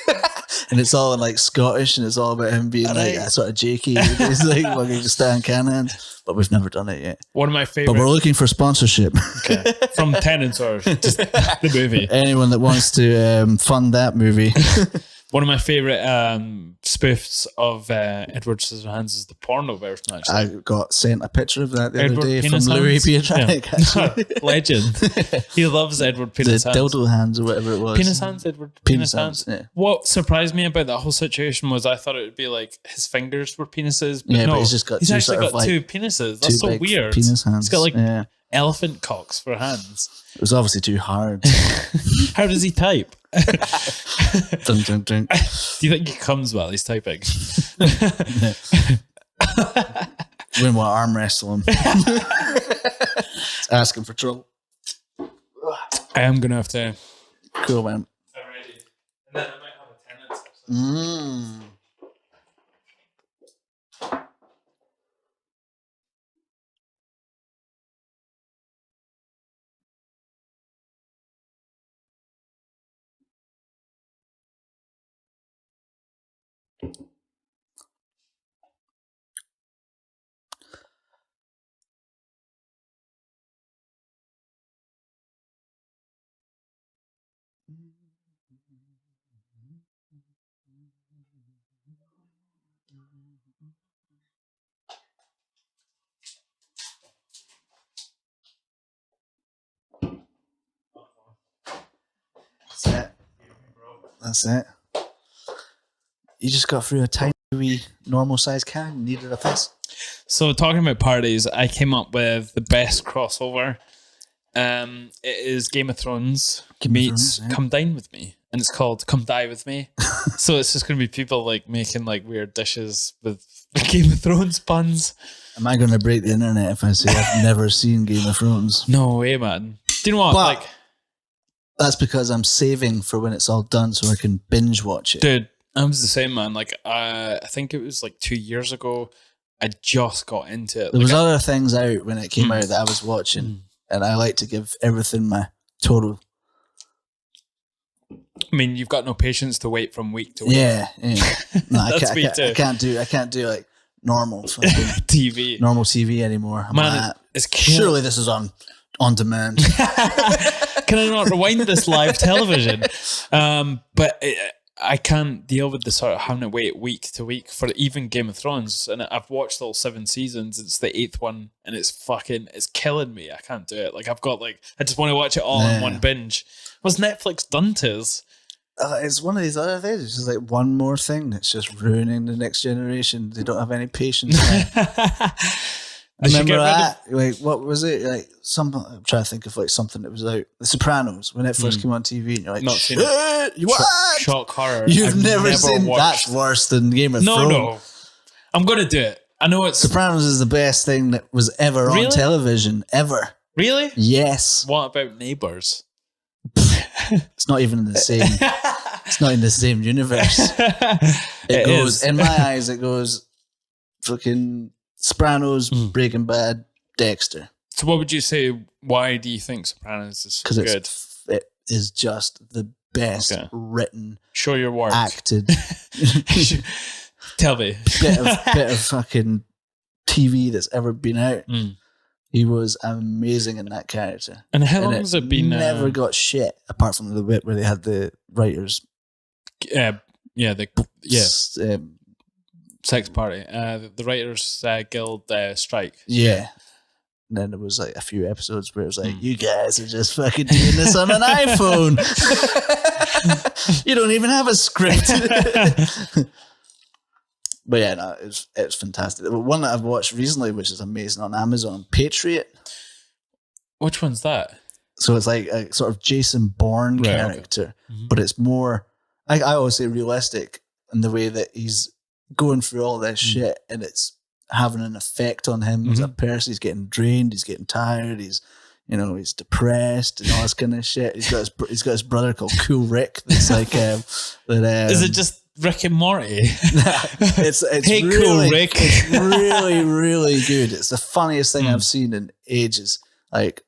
Speaker 3: And it's all in like Scottish, and it's all about him being like a sort of jakey. He's like fucking Stan Can Hands. But we've never done it yet.
Speaker 2: One of my favorite.
Speaker 3: But we're looking for sponsorship.
Speaker 2: Okay. From tenants or just the movie.
Speaker 3: Anyone that wants to fund that movie.
Speaker 2: One of my favorite spoofs of Edward Scissorhands is the porno version. Actually,
Speaker 3: I got sent a picture of that the
Speaker 2: Edward
Speaker 3: other day
Speaker 2: Penis
Speaker 3: from Louis
Speaker 2: Hands?
Speaker 3: Pietranic. actually.
Speaker 2: Legend. He loves Edward
Speaker 3: The
Speaker 2: Penis Hands.
Speaker 3: dildo hands or whatever it was.
Speaker 2: Penis Hands, Edward
Speaker 3: Penis
Speaker 2: Penis Hands.
Speaker 3: Hands, yeah.
Speaker 2: What surprised me about that whole situation was I thought it would be like his fingers were penises, but
Speaker 3: Yeah,
Speaker 2: no,
Speaker 3: but he's just got
Speaker 2: he's
Speaker 3: two
Speaker 2: actually
Speaker 3: sort of
Speaker 2: got
Speaker 3: like
Speaker 2: two penises. That's
Speaker 3: two
Speaker 2: so
Speaker 3: big
Speaker 2: weird.
Speaker 3: penis hands.
Speaker 2: He's got like
Speaker 3: yeah.
Speaker 2: elephant cocks for hands.
Speaker 3: It was obviously too hard.
Speaker 2: How does he type?
Speaker 3: dun, dun, dun.
Speaker 2: Do you think he comes while he's typing?
Speaker 3: Wouldn't want to arm wrestle him. It's asking for trouble.
Speaker 2: I am gonna have to.
Speaker 3: Cool, man.
Speaker 2: Already, and then I might have a tenant or something.
Speaker 3: That's it. That's it. You just got through a tiny wee normal size can. You needed a piss.
Speaker 2: So talking about parties, I came up with the best crossover. It is Game of Thrones meets
Speaker 3: Thrones, yeah.
Speaker 2: Come Dine With Me, and it's called Come Die With Me. So it's just going to be people like making like weird dishes with Game of Thrones puns.
Speaker 3: Am I going to break the internet if I say I've never seen Game of Thrones?
Speaker 2: No way, man. Do you know what?
Speaker 3: But-
Speaker 2: like,
Speaker 3: That's because I'm saving for when it's all done so I can binge watch it.
Speaker 2: dude, I was the same, man. Like, I think it was like 2 years ago. I just got into it.
Speaker 3: There
Speaker 2: Like,
Speaker 3: was other things out when it came out that I was watching, and I like to give everything my total.
Speaker 2: I mean, you've got no patience to wait from week to week.
Speaker 3: Yeah. No,
Speaker 2: That's me too.
Speaker 3: I can't do like normal fucking
Speaker 2: TV.
Speaker 3: normal TV anymore. I'm
Speaker 2: Man,
Speaker 3: like,
Speaker 2: it's
Speaker 3: surely this is on demand.
Speaker 2: Can I not rewind this live television? But I can't deal with the sort of having to wait week to week for even Game of Thrones. And I've watched all 7 seasons. It's the 8th one, and it's killing me. I can't do it. Like, I just want to watch it all in one binge. What's Netflix done to us?
Speaker 3: It's one of these other things. It's just like one more thing that's just ruining the next generation. They don't have any patience. Remember that? Like, what was it? Like, something. I'm trying to think of like something that was out. The Sopranos, when it first came on TV, and you're like,
Speaker 2: Not seen
Speaker 3: shit, you what?
Speaker 2: Shock horror.
Speaker 3: You've
Speaker 2: I've
Speaker 3: never seen
Speaker 2: watched.
Speaker 3: that's worse than Game of Thrones.
Speaker 2: No. I'm going to do it. I know it's...
Speaker 3: Sopranos is the best thing that was ever on
Speaker 2: Really?
Speaker 3: television, ever.
Speaker 2: Really?
Speaker 3: Yes.
Speaker 2: What about Neighbours?
Speaker 3: It's not even in the same. It's not in the same universe. It goes
Speaker 2: is.
Speaker 3: in my eyes. It goes fucking Sopranos, Breaking Bad, Dexter.
Speaker 2: So what would you say, why do you think Sopranos is
Speaker 3: Because
Speaker 2: so good?
Speaker 3: it is just the best
Speaker 2: Okay.
Speaker 3: written,
Speaker 2: Show your work.
Speaker 3: acted
Speaker 2: Tell me.
Speaker 3: bit of fucking TV that's ever been out. He was amazing in that character.
Speaker 2: And how long
Speaker 3: And
Speaker 2: has it been?
Speaker 3: Never got shit apart from the bit where they had the writers.
Speaker 2: The
Speaker 3: Um,
Speaker 2: sex party. The Writers Guild strike.
Speaker 3: yeah. And then there was like a few episodes where it was like, you guys are just fucking doing this on an iPhone. You don't even have a script. But yeah, no, it's fantastic. The one that I've watched recently, which is amazing on Amazon, Patriot.
Speaker 2: Which one's that?
Speaker 3: So it's like a sort of Jason Bourne
Speaker 2: Right, okay.
Speaker 3: character, but it's more, I always say realistic in the way that he's going through all this shit and it's having an effect on him as a person. He's getting drained, he's getting tired, he's depressed and all this kind of shit. He's got his brother called Cool Rick. That's like is
Speaker 2: it just Rick and Morty?
Speaker 3: it's
Speaker 2: Hey,
Speaker 3: really,
Speaker 2: Cool Rick.
Speaker 3: It's really, really good. It's the funniest thing I've seen in ages. Like,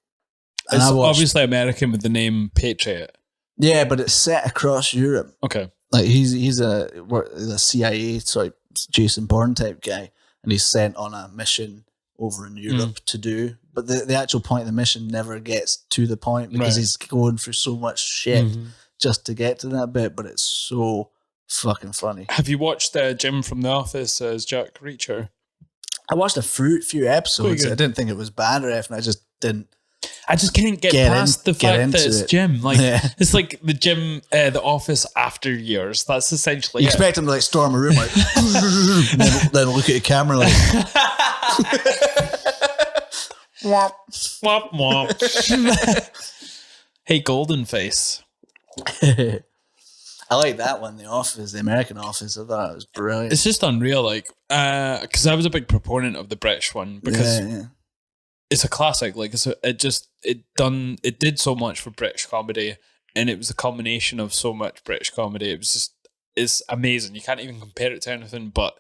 Speaker 3: and
Speaker 2: It's
Speaker 3: I watched,
Speaker 2: obviously American with the name Patriot.
Speaker 3: yeah, but it's set across Europe.
Speaker 2: Okay.
Speaker 3: Like he's a CIA sort of Jason Bourne type guy, and he's sent on a mission over in Europe to do. But the actual point of the mission never gets to the point because
Speaker 2: Right.
Speaker 3: he's going through so much shit just to get to that bit. But it's so fucking funny.
Speaker 2: Have you watched Jim from The Office as Jack Reacher?
Speaker 3: I watched a few episodes.
Speaker 2: Good.
Speaker 3: I didn't think it was bad or anything. I just didn't.
Speaker 2: I just can't get past the fact that it's Jim. Like it's like the Jim, The Office after years. That's essentially
Speaker 3: You expect him to like storm a room like, then look at the camera like,
Speaker 2: womp womp womp. Hey, Golden Face.
Speaker 3: I like that one, The Office, the American Office. I thought it was brilliant.
Speaker 2: It's just unreal, like, because I was a big proponent of the British one because it's a classic. Like, it did so much for British comedy, and it was a combination of so much British comedy. It's amazing. You can't even compare it to anything. But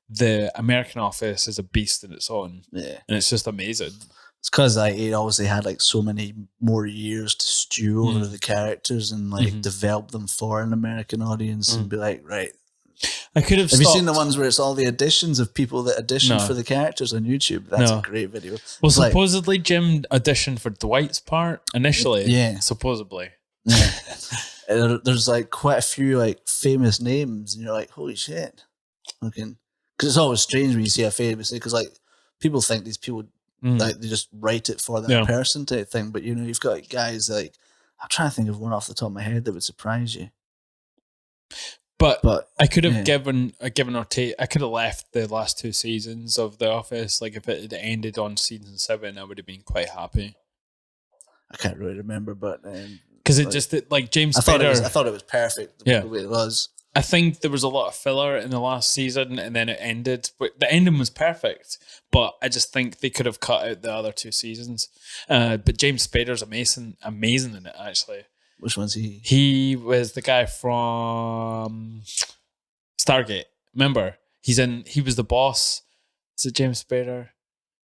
Speaker 2: the American Office is a beast in its own, and it's just amazing.
Speaker 3: It's because it obviously had like so many more years to stew over the characters and like develop them for an American audience and be like, right.
Speaker 2: I could have.
Speaker 3: Have you seen the ones where it's all the auditions of people that auditioned for the characters on YouTube? That's a great video.
Speaker 2: Well,
Speaker 3: it's
Speaker 2: supposedly Jim auditioned for Dwight's part initially.
Speaker 3: Yeah,
Speaker 2: supposedly.
Speaker 3: Yeah. There's like quite a few like famous names, and you're like, holy shit, because it's always strange when you see a famous name because like people think these people. Like they just write it for that person type thing, but you know you've got like, guys like I'm trying to think of one off the top of my head that would surprise you.
Speaker 2: But I could have given or take. I could have left the last 2 seasons of The Office. Like if it had ended on season 7, I would have been quite happy.
Speaker 3: I can't really remember, but
Speaker 2: because like James Spader,
Speaker 3: I thought it was perfect the way it was.
Speaker 2: I think there was a lot of filler in the last season and then it ended. But the ending was perfect. But I just think they could have cut out the other 2 seasons. But James Spader's amazing in it, actually.
Speaker 3: Which one's he?
Speaker 2: He was the guy from Stargate. Remember? He was the boss. Is it James Spader?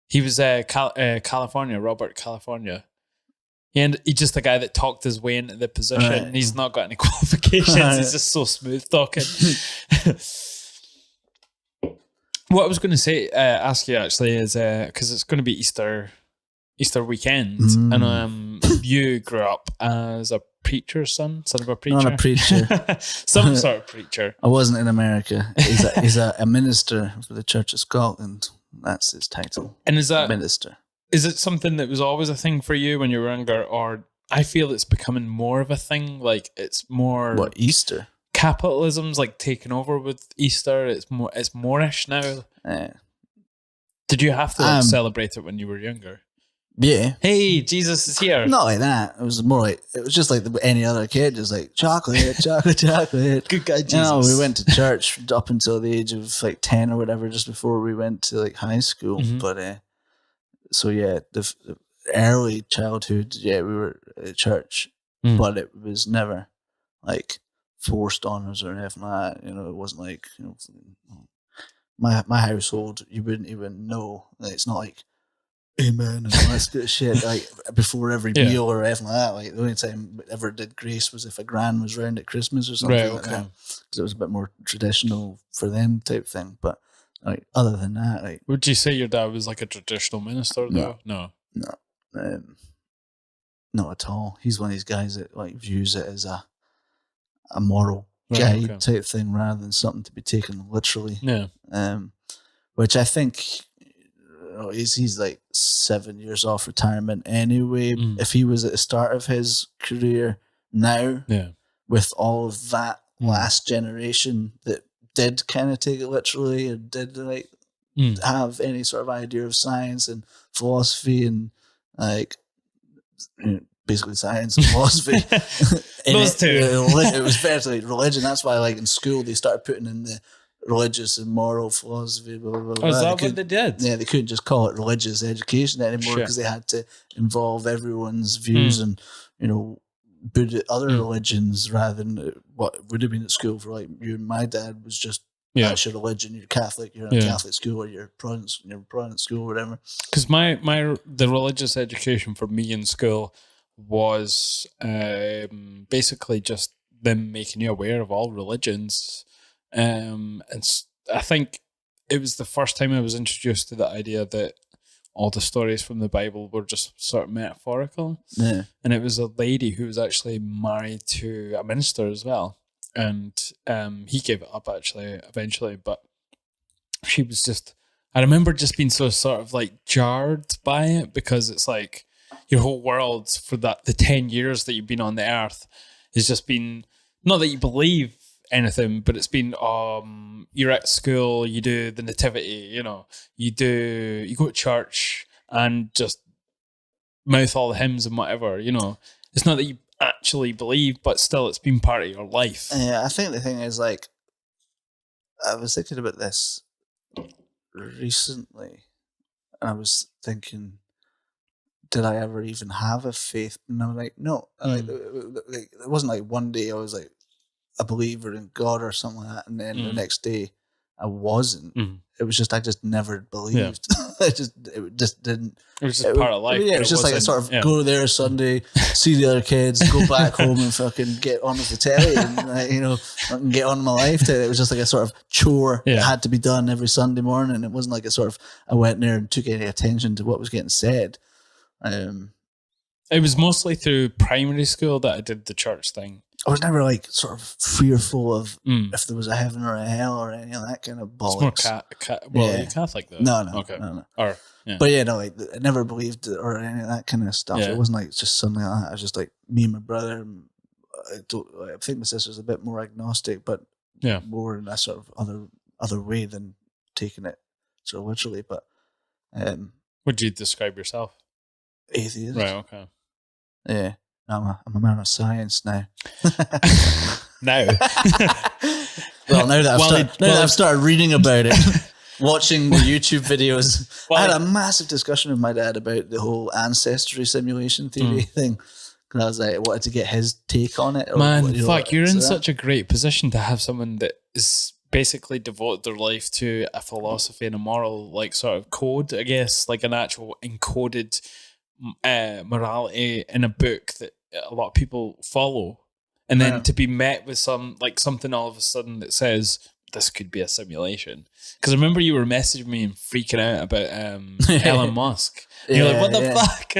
Speaker 2: He was California, Robert California. And he's just the guy that talked his way into the position. Right. He's not got any qualifications. He's just so smooth talking. What I was going to ask you actually is because it's going to be Easter weekend, and you grew up as a preacher's son of a preacher.
Speaker 3: Not a preacher,
Speaker 2: some sort of preacher.
Speaker 3: I wasn't in America. He's a minister for the Church of Scotland. That's his title.
Speaker 2: And is that
Speaker 3: minister?
Speaker 2: Is it something that was always a thing for you when you were younger, or I feel it's becoming more of a thing? Like it's more
Speaker 3: Easter?
Speaker 2: Capitalism's like taking over with Easter. It's more-ish now. Did you have to celebrate it when you were younger?
Speaker 3: Yeah.
Speaker 2: Hey, Jesus is here.
Speaker 3: Not like that. It was more like it was just like any other kid, just like chocolate.
Speaker 2: Good guy, Jesus.
Speaker 3: You know, we went to church up until the age of like 10 or whatever, just before we went to like high school. But so yeah, the early childhood, we were at church, but it was never like forced on us or anything like that. You know, it wasn't like, you know, my household, you wouldn't even know. Like, it's not like amen and all that good shit like before every meal or anything like that. Like the only time we ever did grace was if a gran was round at Christmas or something like that, because it was a bit more traditional for them type thing. But like other than that, like,
Speaker 2: would you say your dad was like a traditional minister though? No,
Speaker 3: not at all. He's one of these guys that like views it as a moral guide type thing rather than something to be taken literally. Which I think he's like 7 years off retirement anyway. If he was at the start of his career now, with all of that last generation that did kind of take it literally and did like have any sort of idea of science and philosophy and like basically science and philosophy.
Speaker 2: Those two.
Speaker 3: It was basically religion. That's why like in school they started putting in the religious and moral philosophy. Blah, blah, blah.
Speaker 2: Oh, is that what they did?
Speaker 3: Yeah, they couldn't just call it religious education anymore because they had to involve everyone's views and, you know, other religions rather than what would have been at school for like you and my dad was just that's your religion. You're Catholic. You're in a Catholic school, or you're Protestant school, or whatever.
Speaker 2: Because the religious education for me in school was basically just them making you aware of all religions. And I think it was the first time I was introduced to the idea that all the stories from the Bible were just sort of metaphorical. Yeah. And it was a lady who was actually married to a minister as well. and he gave it up actually eventually. But she was just, I remember just being so sort of like jarred by it, because it's like your whole world for the 10 years that you've been on the earth has just been, not that you believe anything, but it's been you're at school, you do the nativity, you know, you go to church and just mouth all the hymns and whatever, you know. It's not that you actually believe, but still it's been part of your life.
Speaker 3: Yeah, I think the thing is, like, I was thinking about this recently, and I was thinking, did I ever even have a faith? And I'm like, no. Like, it wasn't like one day I was like a believer in God or something like that, and then the next day I wasn't. It was just, I just never believed. It just didn't.
Speaker 2: It was just part of life.
Speaker 3: Yeah, it was just like I sort of go there Sunday, see the other kids, go back home and fucking get on with the telly and, you know, fucking get on with my life. It was just like a sort of chore that had to be done every Sunday morning. It wasn't like a sort of, I went there and took any attention to what was getting said.
Speaker 2: It was mostly through primary school that I did the church thing.
Speaker 3: I was never like sort of fearful of if there was a heaven or a hell or any of that kind of bollocks.
Speaker 2: It's more are you Catholic though?
Speaker 3: No.
Speaker 2: Okay.
Speaker 3: No.
Speaker 2: Or, yeah.
Speaker 3: But yeah, no, like, I never believed it or any of that kind of stuff.
Speaker 2: Yeah.
Speaker 3: It wasn't like just something like that. It was just like me and my brother. And I think my sister's a bit more agnostic, but more in that sort of other way than taking it sort of literally. But
Speaker 2: would you describe yourself?
Speaker 3: Atheist.
Speaker 2: Right. Okay.
Speaker 3: Yeah. I'm a man of science now.
Speaker 2: Now.
Speaker 3: Well, now that I've started reading about it, watching the YouTube videos. I had a massive discussion with my dad about the whole ancestry simulation theory thing. Because I was like, I wanted to get his take on it.
Speaker 2: Man, you're in such a great position to have someone that is basically devoted their life to a philosophy and a moral, like, sort of code, I guess, like an actual encoded morality in a book that a lot of people follow, and then to be met with something all of a sudden that says this could be a simulation. Because I remember you were messaging me and freaking out about Elon Musk. You're like, what the fuck?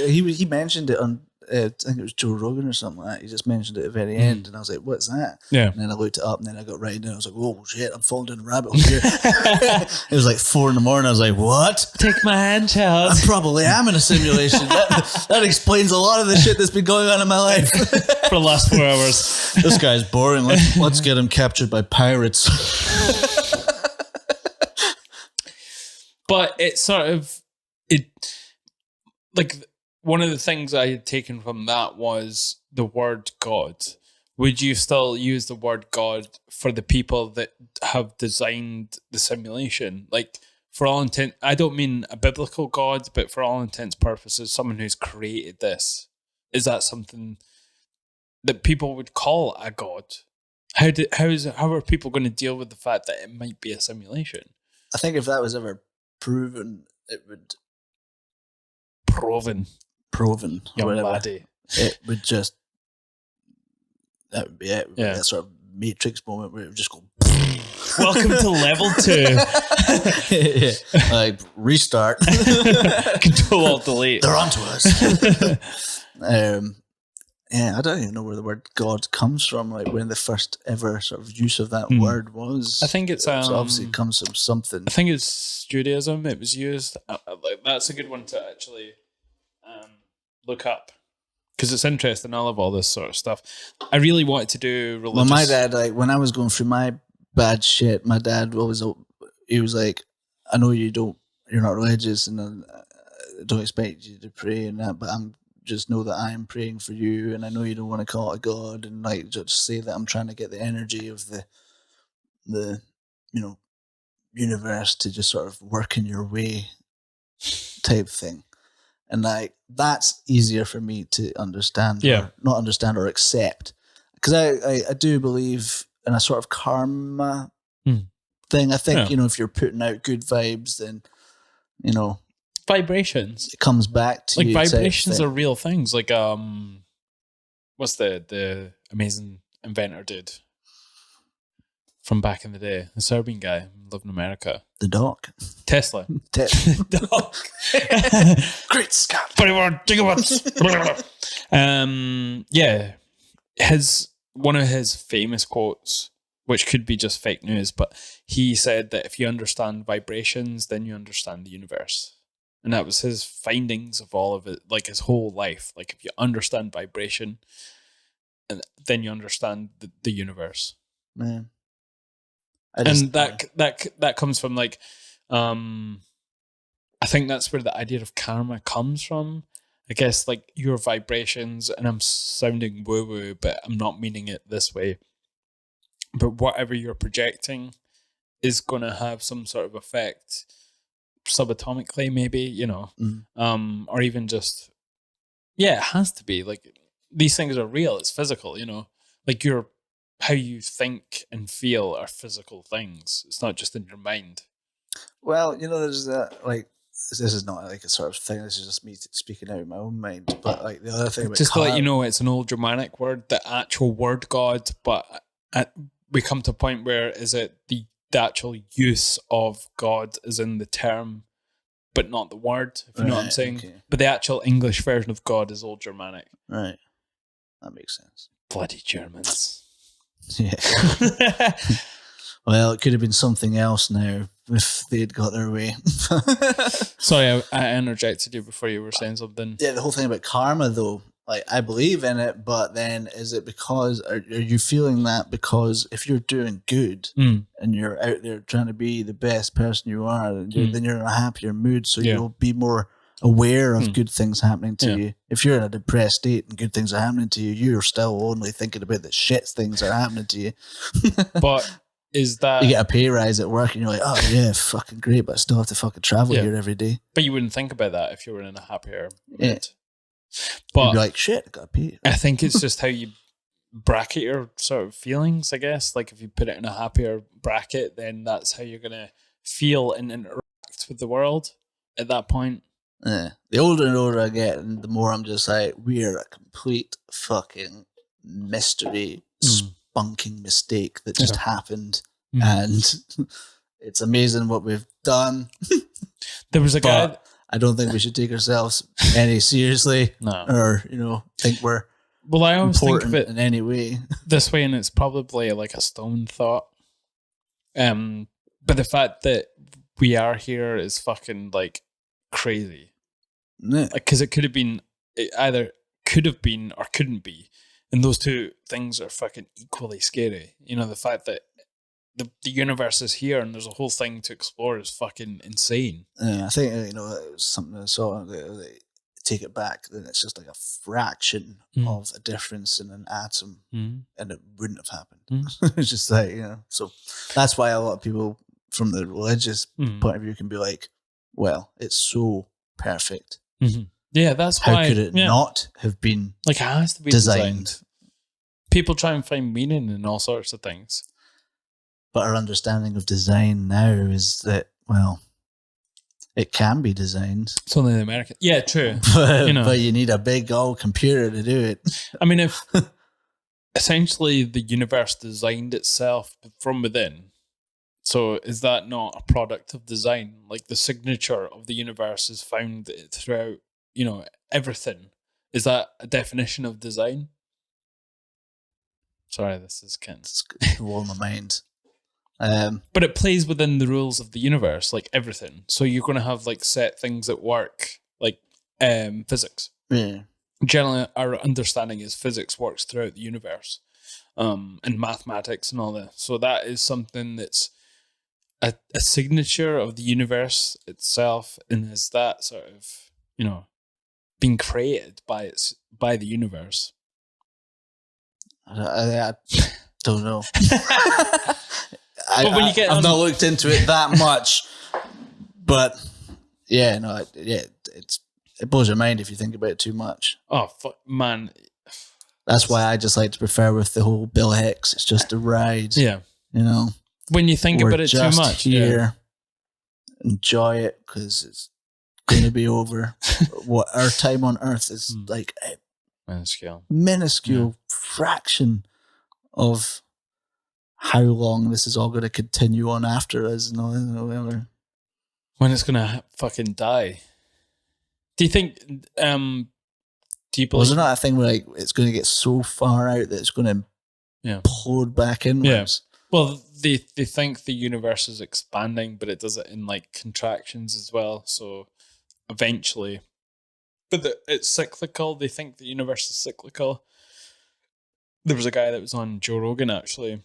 Speaker 3: He mentioned it on I think it was Joe Rogan or something like that. He just mentioned it at the very end, and I was like, what's that?
Speaker 2: Yeah.
Speaker 3: And then I looked it up, and then I got right in, and I was like, oh shit, I'm falling down a rabbit hole here. It was like 4 a.m. I was like, what?
Speaker 2: Take my hand, child.
Speaker 3: I probably am in a simulation. That explains a lot of the shit that's been going on in my life
Speaker 2: for the last 4 hours.
Speaker 3: This guy's boring. Let's get him captured by pirates.
Speaker 2: But it's sort of like, one of the things I had taken from that was the word God. Would you still use the word God for the people that have designed the simulation? Like, for all intent, I don't mean a biblical God, but for all intents and purposes, someone who's created this. Is that something that people would call a God? How are people going to deal with the fact that it might be a simulation?
Speaker 3: I think if that was ever proven, it would...
Speaker 2: Proven,
Speaker 3: young
Speaker 2: whatever. Laddie.
Speaker 3: It would just, that would be it. It would be that sort of Matrix moment where it would just go,
Speaker 2: welcome to level 2.
Speaker 3: Like, restart.
Speaker 2: Control Alt Delete.
Speaker 3: They're onto us. I don't even know where the word God comes from, like when the first ever sort of use of that word was.
Speaker 2: I think it's
Speaker 3: so obviously it comes from something.
Speaker 2: I think it's Judaism. It was used. That's a good one to actually look up, because it's interesting. I love all this sort of stuff. I really wanted to do religious.
Speaker 3: Well, my dad, like when I was going through my bad shit, my dad he was like, I know you're not religious, and I don't expect you to pray and that, but just know that I am praying for you, and I know you don't want to call it a God, and like just say that I'm trying to get the energy of the universe to just sort of work in your way type thing. And like that's easier for me to understand, or not understand or accept, because I do believe in a sort of karma thing. I think if you're putting out good vibes, then
Speaker 2: vibrations,
Speaker 3: it comes back to you.
Speaker 2: Like vibrations are real things. Like what's the amazing inventor dude from back in the day, the Serbian guy lived in America?
Speaker 3: The Doc.
Speaker 2: Tesla.
Speaker 3: Doc. Great Scott.
Speaker 2: 21 gigawatts. His one of his famous quotes, which could be just fake news, but he said that if you understand vibrations, then you understand the universe. And that was his findings of all of it, like his whole life. Like if you understand vibration, and then you understand the universe.
Speaker 3: Man.
Speaker 2: And that comes from like, I think that's where the idea of karma comes from. I guess like your vibrations, and I'm sounding woo-woo, but I'm not meaning it this way. But whatever you're projecting is going to have some sort of effect subatomically, maybe, you know, or even just, yeah, it has to be. Like, these things are real. It's physical, you know, like how you think and feel are physical things. It's not just in your mind.
Speaker 3: Well, you know, there's that, like, this is not like a sort of thing. This is just me speaking out of my own mind. But like the other thing about
Speaker 2: just to let you know, it's an old Germanic word, the actual word God, but we come to a point where is it the actual use of God is in the term, but not the word, if you know what I'm saying. Okay. But the actual English version of God is Old Germanic.
Speaker 3: Right. That makes sense.
Speaker 2: Bloody Germans.
Speaker 3: Yeah. Well, it could have been something else now if they had got their way.
Speaker 2: Sorry, I interjected you before you were saying something.
Speaker 3: Yeah, the whole thing about karma, though, like I believe in it, but then is it because, are you feeling that because if you're doing good and you're out there trying to be the best person you are, then you're in a happier mood, so you'll be more aware of good things happening to you. If you're in a depressed state and good things are happening to you, you're still only thinking about the shit things are happening to you.
Speaker 2: But is that
Speaker 3: you get a pay rise at work and you're like, oh yeah, fucking great, but I still have to fucking travel here every day.
Speaker 2: But you wouldn't think about that if you were in a happier mood.
Speaker 3: Yeah.
Speaker 2: But
Speaker 3: you'd be like, shit, I got paid.
Speaker 2: I think it's just how you bracket your sort of feelings, I guess. Like if you put it in a happier bracket, then that's how you're gonna feel and interact with the world at that point.
Speaker 3: Yeah. The older and older I get, and the more I'm just like, we're a complete fucking mystery, spunking mistake that just happened. And it's amazing what we've done.
Speaker 2: There was a guy.
Speaker 3: I don't think we should take ourselves any seriously.
Speaker 2: No.
Speaker 3: Or, you know, think we're
Speaker 2: I always think of it
Speaker 3: in any way.
Speaker 2: This way, and it's probably like a stone thought. But the fact that we are here is fucking like crazy.
Speaker 3: Yeah.
Speaker 2: Because it could have been, it either could have been or couldn't be. And those two things are fucking equally scary. You know, the fact that the universe is here and there's a whole thing to explore is fucking insane.
Speaker 3: Yeah, I think, you know, it was something I saw, they take it back, then it's just like a fraction of a difference in an atom and it wouldn't have happened. It's just like, you know, so that's why a lot of people from the religious point of view can be like, well, it's so perfect.
Speaker 2: Yeah, that's
Speaker 3: how
Speaker 2: why.
Speaker 3: How could it not have been
Speaker 2: like it has to be designed? People try and find meaning in all sorts of things.
Speaker 3: But our understanding of design now is that, well, it can be designed.
Speaker 2: It's only the American. Yeah, true.
Speaker 3: But you need a big old computer to do it.
Speaker 2: I mean, if essentially the universe designed itself from within, so is that not a product of design? Like the signature of the universe is found throughout, you know, everything. Is that a definition of design? Sorry, this is Kent's
Speaker 3: blowing my mind.
Speaker 2: But it plays within the rules of the universe, like everything. So you're going to have like set things that work, like physics.
Speaker 3: Yeah.
Speaker 2: Generally, our understanding is physics works throughout the universe, and mathematics and all that. So that is something that's a signature of the universe itself, and is that sort of, you know, being created by the universe.
Speaker 3: I don't know.
Speaker 2: But when you get
Speaker 3: I've not looked into it that much, but yeah, no, it blows your mind if you think about it too much.
Speaker 2: Oh fuck, man!
Speaker 3: That's why I just like to prefer with the whole Bill Hicks. It's just a ride.
Speaker 2: Yeah,
Speaker 3: you know.
Speaker 2: When you think about it too much,
Speaker 3: enjoy it because it's going to be over. What our time on Earth is like a minuscule fraction of how long this is all going to continue on after us. When
Speaker 2: it's going to fucking die. Do you think, do you believe...
Speaker 3: Was there not a thing where like it's going to get so far out that it's going to pulled back inwards.
Speaker 2: Well, they think the universe is expanding, but it does it in like contractions as well. So eventually, but it's cyclical. They think the universe is cyclical. There was a guy that was on Joe Rogan actually,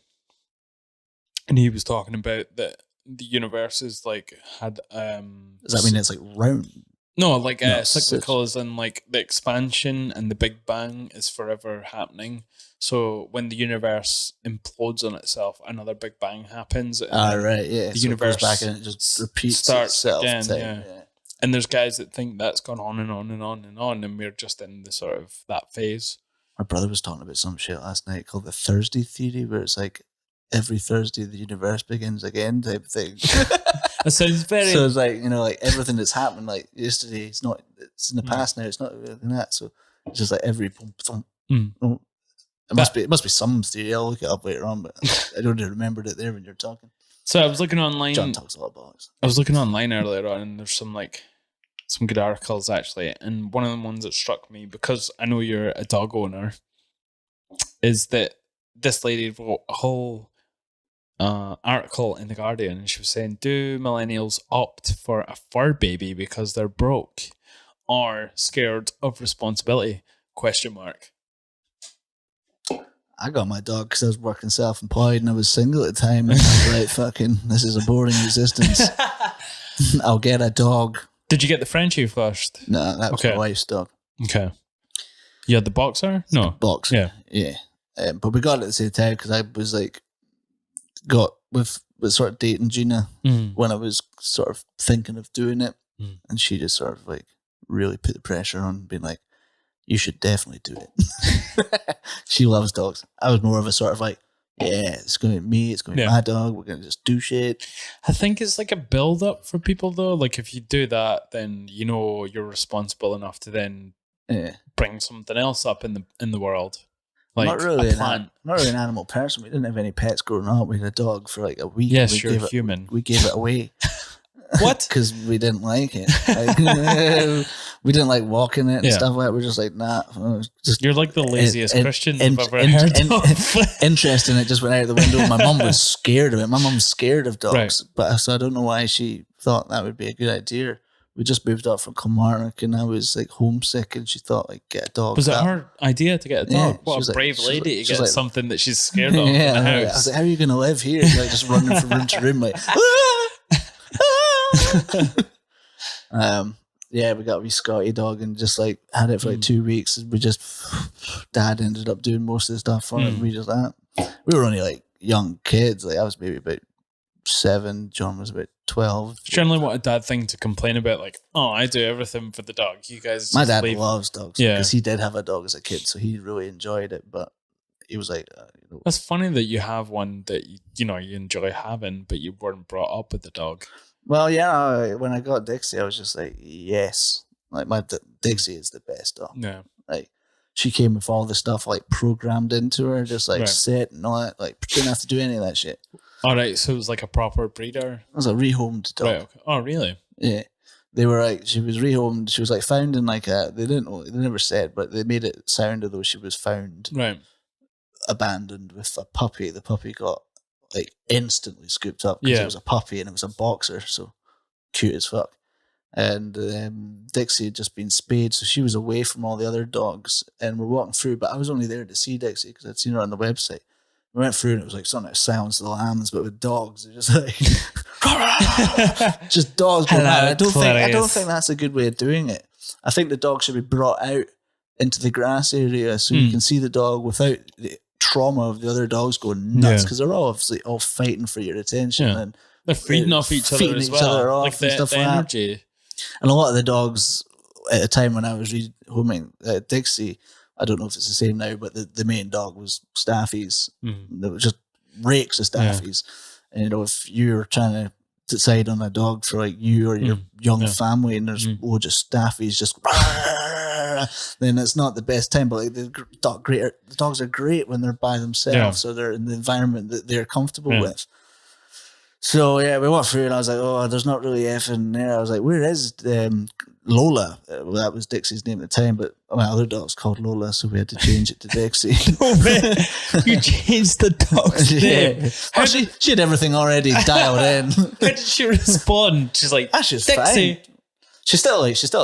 Speaker 2: and he was talking about that the universe is like had
Speaker 3: Does that mean it's like round?
Speaker 2: No, like cyclical is in like the expansion and the Big Bang is forever happening. So when the universe implodes on itself, another Big Bang happens. And
Speaker 3: Right, yeah.
Speaker 2: The
Speaker 3: so
Speaker 2: universe
Speaker 3: it goes back and it just repeats
Speaker 2: starts
Speaker 3: itself.
Speaker 2: again. Yeah. And there's guys that think that's gone on and on and on and on, and we're just in the sort of that phase.
Speaker 3: My brother was talking about some shit last night called the Thursday theory, where it's like every Thursday the universe begins again type of thing.
Speaker 2: It sounds very.
Speaker 3: So it's like, you know, like everything that's happened, like yesterday, it's in the past now. It's not really that. So it's just like every thump. It must be some theory. I'll look it up later on, but I don't even remember it there when you're talking.
Speaker 2: So I was looking online.
Speaker 3: John talks a lot about it.
Speaker 2: I was looking online earlier on, and there's some good articles actually. And one of the ones that struck me, because I know you're a dog owner, is that this lady wrote a whole article in The Guardian, and she was saying, do millennials opt for a fur baby because they're broke or scared of responsibility? ?
Speaker 3: I got my dog because I was working self-employed and I was single at the time. And I was like, fucking, this is a boring existence. I'll get a dog.
Speaker 2: Did you get the Frenchie first?
Speaker 3: No, that was my wife's dog.
Speaker 2: Okay. You had the boxer? No.
Speaker 3: Boxer. Yeah. But we got it at the same time because I was like, was sort of dating Gina when I was sort of thinking of doing it. And she just sort of like really put the pressure on, being like, you should definitely do it. She loves dogs. I was more of a sort of like, yeah, it's going to be me. It's going to be my dog. We're going to just do shit.
Speaker 2: I think it's like a build up for people though. Like if you do that, then you know you're responsible enough to then bring something else up in the world. Like
Speaker 3: not really
Speaker 2: a plant.
Speaker 3: not really an animal person. We didn't have any pets growing up. We had a dog for like a week.
Speaker 2: Yes, you're human.
Speaker 3: We gave it away.
Speaker 2: What?
Speaker 3: Because we didn't like it. Like, we didn't like walking it and stuff like that. We're just like, nah.
Speaker 2: You're like the laziest Christians I've ever heard of.
Speaker 3: Interesting. It just went out the window. My mum was scared of it. My mum's scared of dogs. But so I don't know why she thought that would be a good idea. We just moved up from Kilmarnock and I was like homesick and she thought like get a dog.
Speaker 2: Was it her idea to get a dog?
Speaker 3: Yeah,
Speaker 2: what a brave lady to get something that she's scared of in the house.
Speaker 3: I was like, how are you going to live here? Like just running from room to room like, yeah, we got a wee Scotty dog and just like had it for like 2 weeks. We just, Dad ended up doing most of the stuff for it. We just we were only like young kids. Like I was maybe about 7, John was about 12.
Speaker 2: It's generally what a dad thing to complain about, like, oh, I do everything for the dog. You guys,
Speaker 3: my dad loves dogs. Yeah, because he did have a dog as a kid, so he really enjoyed it. But he was like,
Speaker 2: that's funny that you have one that you enjoy having, but you weren't brought up with the dog.
Speaker 3: Well, yeah, when I got Dixie, I was just like, yes, like my Dixie is the best dog.
Speaker 2: Yeah,
Speaker 3: like she came with all the stuff like programmed into her, just like set and all that. Like didn't have to do any of that shit.
Speaker 2: All right, so it was like a proper breeder.
Speaker 3: It was a rehomed dog.
Speaker 2: Right, okay. Oh, really?
Speaker 3: Yeah, they were like she was rehomed. She was like found in like they never said, but they made it sound as though she was found abandoned with a puppy. The puppy got like instantly scooped up because it was a puppy and it was a boxer, so cute as fuck. And Dixie had just been spayed, so she was away from all the other dogs. And we're walking through, but I was only there to see Dixie because I'd seen her on the website. We went through and it was like something like Silence of the Lambs, but with dogs. They're just like just dogs going mad. I don't think that's a good way of doing it. I think the dog should be brought out into the grass area so you can see the dog without the trauma of the other dogs going nuts, because they're all obviously all fighting for your attention and
Speaker 2: they're feeding off each other as well, like the energy.
Speaker 3: That. And a lot of the dogs at the time when I was rehoming Dixie, I don't know if it's the same now, but the main dog was Staffies. There was just rakes of Staffies. And if you're trying to decide on a dog for like you or your young family, and there's loads of Staffies just then it's not the best time. But like the dogs are great when they're by themselves, so they're in the environment that they're comfortable with. So yeah, we walked through and I was like, oh, there's not really effing there. I was like, where is Lola. That was Dixie's name at the time, but my other dog's called Lola, so we had to change it to Dixie.
Speaker 2: Oh, man. You changed the dog's name.
Speaker 3: Well, she had everything already dialed in.
Speaker 2: How did she respond? She's like,
Speaker 3: She's
Speaker 2: Dixie.
Speaker 3: fine. She still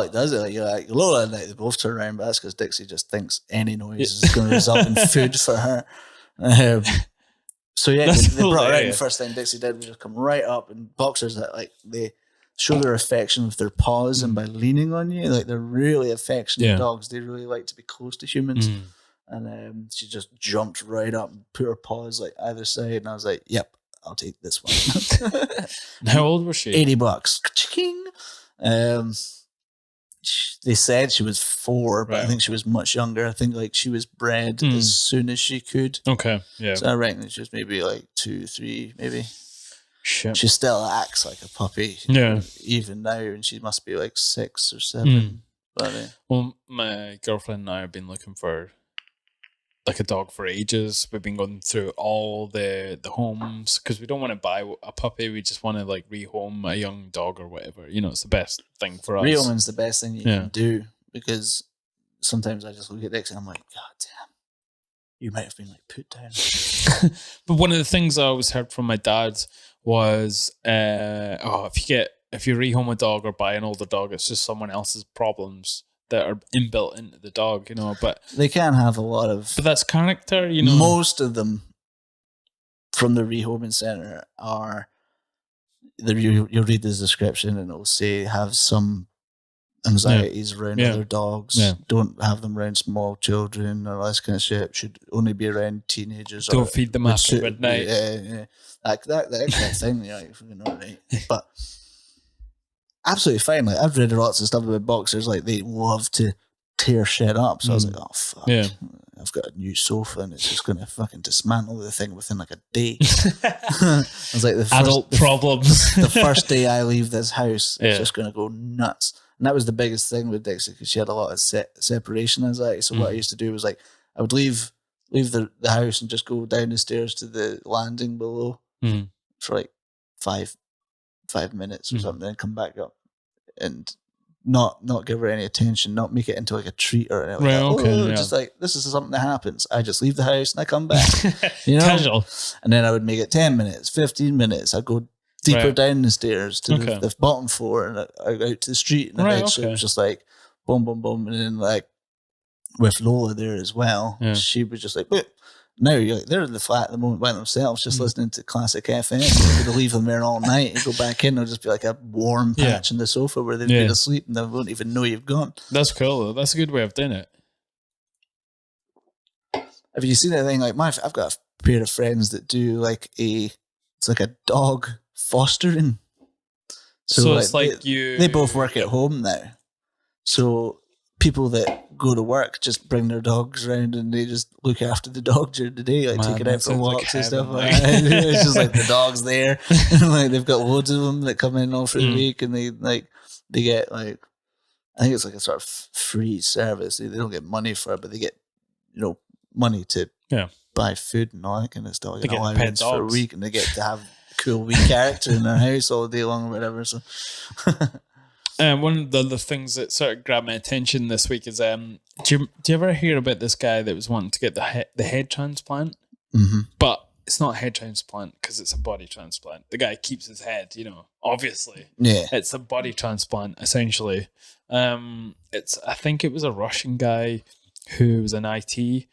Speaker 3: does it. Like, you're like Lola and they both turn around, but that's because Dixie just thinks any noise is going to result in food for her. So yeah, they brought her out, and the first thing Dixie did was just come right up, and boxers that like they show their affection with their paws and by leaning on you. Like they're really affectionate dogs. They really like to be close to humans. And she just jumped right up and put her paws like either side, and I was like, "Yep, I'll take this one."
Speaker 2: How old was she?
Speaker 3: $80. Ka-ching. They said she was 4, but I think she was much younger. I think like she was bred as soon as she could.
Speaker 2: Okay, yeah.
Speaker 3: So I reckon she was maybe like 2, 3, maybe.
Speaker 2: Shit.
Speaker 3: She still acts like a puppy.
Speaker 2: Yeah.
Speaker 3: Even now, and she must be like 6 or 7. But,
Speaker 2: well, my girlfriend and I have been looking for like a dog for ages. We've been going through all the homes because we don't want to buy a puppy. We just want to like rehome a young dog or whatever. You know, it's the best thing for us.
Speaker 3: Rehoming's the best thing you can do, because sometimes I just look at Dixie and I'm like, God damn, you might have been like put down.
Speaker 2: But one of the things I always heard from my dad was, if you rehome a dog or buy an older dog, it's just someone else's problems that are inbuilt into the dog, you know. But
Speaker 3: they can have a lot of.
Speaker 2: But that's character, you know.
Speaker 3: Most of them from the rehoming center are. You'll read the description and it'll say have some anxieties around other dogs. Don't have them around small children or all this kind of shit. Should only be around teenagers.
Speaker 2: Don't feed them after midnight.
Speaker 3: Yeah. Like that kind of thing. Yeah, you know, right? But. Absolutely fine. Like I've read lots of stuff about boxers. Like they love to tear shit up. So I was like, oh fuck. Yeah. I've got a new sofa and it's just going to fucking dismantle the thing within like a day. I was like,
Speaker 2: adult problems.
Speaker 3: The first day I leave this house, it's just going to go nuts. And that was the biggest thing with Dixie, because she had a lot of separation anxiety. So what I used to do was like, I would leave the house and just go down the stairs to the landing below for like 5 minutes or something, and come back up and not give her any attention, not make it into like a treat or anything.
Speaker 2: Right, okay.
Speaker 3: Just like, this is something that happens. I just leave the house and I come back. You know?
Speaker 2: Casual.
Speaker 3: And then I would make it 10 minutes, 15 minutes. I'd go deeper down the stairs to the bottom floor and I'd go out to the street. And eventually it was just like boom, boom, boom. And then like with Lola there as well, she was just like, wait. Now they're in the flat at the moment by themselves, just listening to classic FM. You're going to leave them there all night and go back in. There'll just be like a warm patch in the sofa where they've been asleep and they won't even know you've gone.
Speaker 2: That's cool. That's a good way of doing it.
Speaker 3: Have you seen anything like I've got a pair of friends that do like it's like a dog fostering.
Speaker 2: So it's like
Speaker 3: they both work at home now. So people that go to work just bring their dogs around and they just look after the dog during the day, like take it out for walks and stuff like that. It's just like the dog's there. And like they've got loads of them that come in all through the week, and they get like, I think it's like a sort of free service. They don't get money for it, but they get, you know, money to buy food and all that kind of stuff. They get allowance for a week, and they get to have a cool wee character in their house all day long or whatever. So
Speaker 2: one of the things that sort of grabbed my attention this week is, do you ever hear about this guy that was wanting to get the head transplant?
Speaker 3: Mm-hmm.
Speaker 2: But it's not a head transplant because it's a body transplant. The guy keeps his head, you know, obviously.
Speaker 3: Yeah.
Speaker 2: It's a body transplant, essentially. I think it was a Russian guy who was an IT.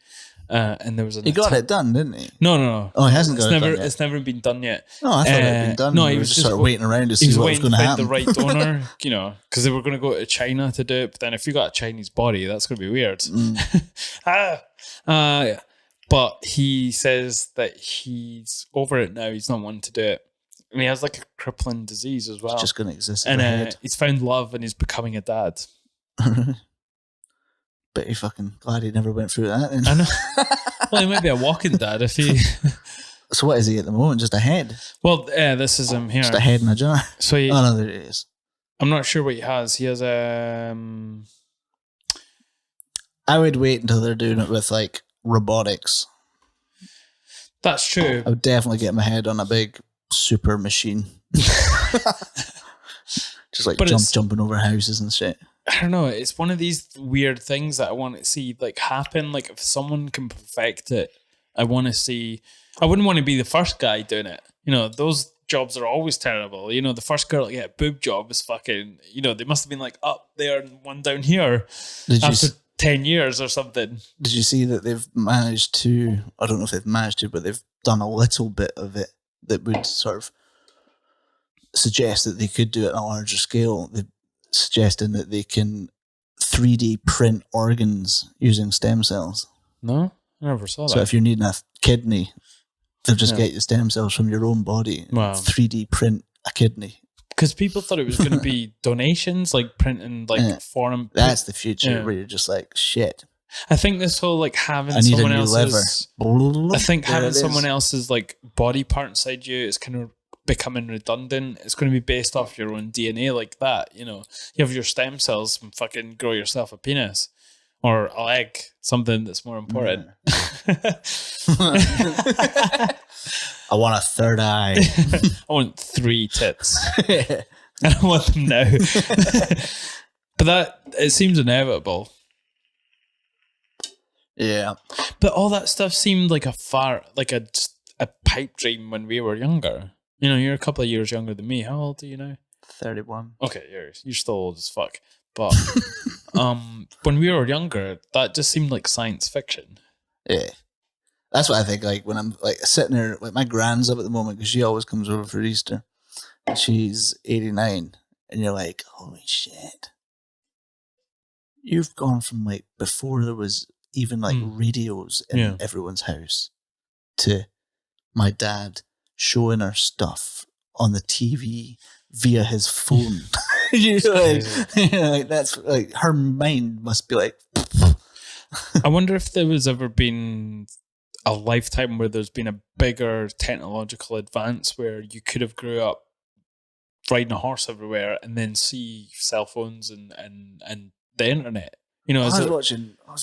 Speaker 2: And there was
Speaker 3: he got it done, didn't he?
Speaker 2: No.
Speaker 3: Oh, he hasn't got it done yet.
Speaker 2: It's never been done yet.
Speaker 3: No, I thought it had been done.
Speaker 2: No, he was
Speaker 3: just sort of waiting around to see what was going to happen.
Speaker 2: The right donor, you know, because they were going to go to China to do it. But then if you got a Chinese body, that's going to be weird. But he says that he's over it now. He's not wanting to do it. And he has like a crippling disease as well.
Speaker 3: It's just going to exist in his head.
Speaker 2: He's found love and he's becoming a dad.
Speaker 3: Bet you're fucking glad he never went through that then.
Speaker 2: I know. Well, he might be a walking dad if he...
Speaker 3: So what is he at the moment? Just a head?
Speaker 2: Well, this is him here.
Speaker 3: Just a head in a jar?
Speaker 2: So
Speaker 3: oh, no, there it is.
Speaker 2: I'm not sure what he has. He has
Speaker 3: I would wait until they're doing it with like robotics.
Speaker 2: That's true.
Speaker 3: I would definitely get my head on a big super machine. Just like jumping over houses and shit.
Speaker 2: I don't know. It's one of these weird things that I want to see like happen. Like if someone can perfect it, I want to see. I wouldn't want to be the first guy doing it. You know, those jobs are always terrible. You know, the first girl to get a boob job is fucking. You know, they must have been like up there and one down here after 10 years or something.
Speaker 3: Did you see that they've managed to? I don't know if they've managed to, but they've done a little bit of it that would sort of suggest that they could do it on a larger scale. They're suggesting that they can 3D print organs using stem cells.
Speaker 2: No, I never saw that.
Speaker 3: So if you're needing a kidney, they'll just get your stem cells from your own body.
Speaker 2: Wow.
Speaker 3: 3D print a kidney.
Speaker 2: Because people thought it was going to be donations, like printing like foreign.
Speaker 3: That's the future where you're just like, shit.
Speaker 2: I think this whole like having someone else's. I think having someone else's like body part inside you is kind of becoming redundant. It's going to be based off your own DNA like that. You know, you have your stem cells and fucking grow yourself a penis or a leg, something that's more important.
Speaker 3: I want a third eye.
Speaker 2: I want 3 tits. I don't want them now. But it seems inevitable.
Speaker 3: Yeah.
Speaker 2: But all that stuff seemed like a pipe dream when we were younger. You know, you're a couple of years younger than me. How old are you now?
Speaker 3: 31.
Speaker 2: Okay, you're still old as fuck. But when we were younger, that just seemed like science fiction.
Speaker 3: Yeah. That's what I think, like, when I'm, like, sitting there, like, my gran's up at the moment, because she always comes over for Easter, and she's 89, and you're like, holy shit. You've gone from, like, before there was even, like, radios in everyone's house, to my dad showing her stuff on the TV via his phone. You're like, that's, like, her mind must be like...
Speaker 2: I wonder if there was ever been a lifetime where there's been a bigger technological advance where you could have grew up riding a horse everywhere and then see cell phones and the internet. You know,
Speaker 3: I was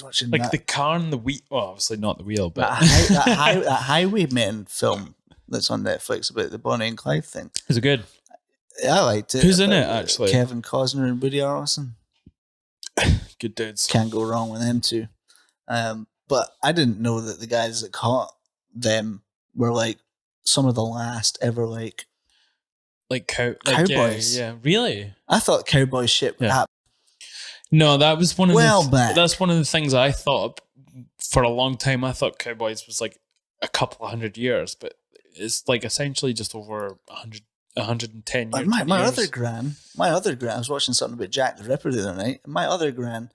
Speaker 3: watching
Speaker 2: like
Speaker 3: that.
Speaker 2: the car and the wheel. Well, obviously not the wheel, but
Speaker 3: that Highwaymen film that's on Netflix about the Bonnie and Clyde thing.
Speaker 2: Is it good?
Speaker 3: I liked it.
Speaker 2: Who's in it actually?
Speaker 3: Kevin Costner and Woody Harrelson.
Speaker 2: Good dudes.
Speaker 3: Can't go wrong with them two. But I didn't know that the guys that caught them were like some of the last ever cowboys.
Speaker 2: Yeah, really?
Speaker 3: I thought cowboy shit would happen.
Speaker 2: No, that was one of
Speaker 3: back.
Speaker 2: That's one of the things I thought for a long time. I thought cowboys was like a couple of 100 years, but it's like essentially just over 110 years.
Speaker 3: My other gran, I was watching something about Jack the Ripper the other night, and my other gran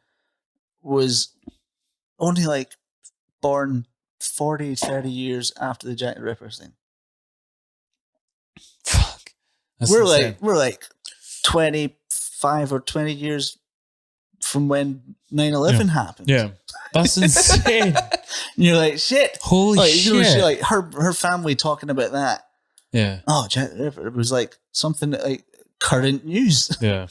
Speaker 3: was only like born 40, 30 years after the Jack the Ripper thing.
Speaker 2: Fuck.
Speaker 3: We're like 25 or 20 years from when 9/11 happened.
Speaker 2: Yeah. That's insane.
Speaker 3: And you're like, shit.
Speaker 2: Holy shit.
Speaker 3: You know, she, like her family talking about that.
Speaker 2: Yeah.
Speaker 3: Oh, Jack the Ripper. It was like something that, like current news.
Speaker 2: Yeah.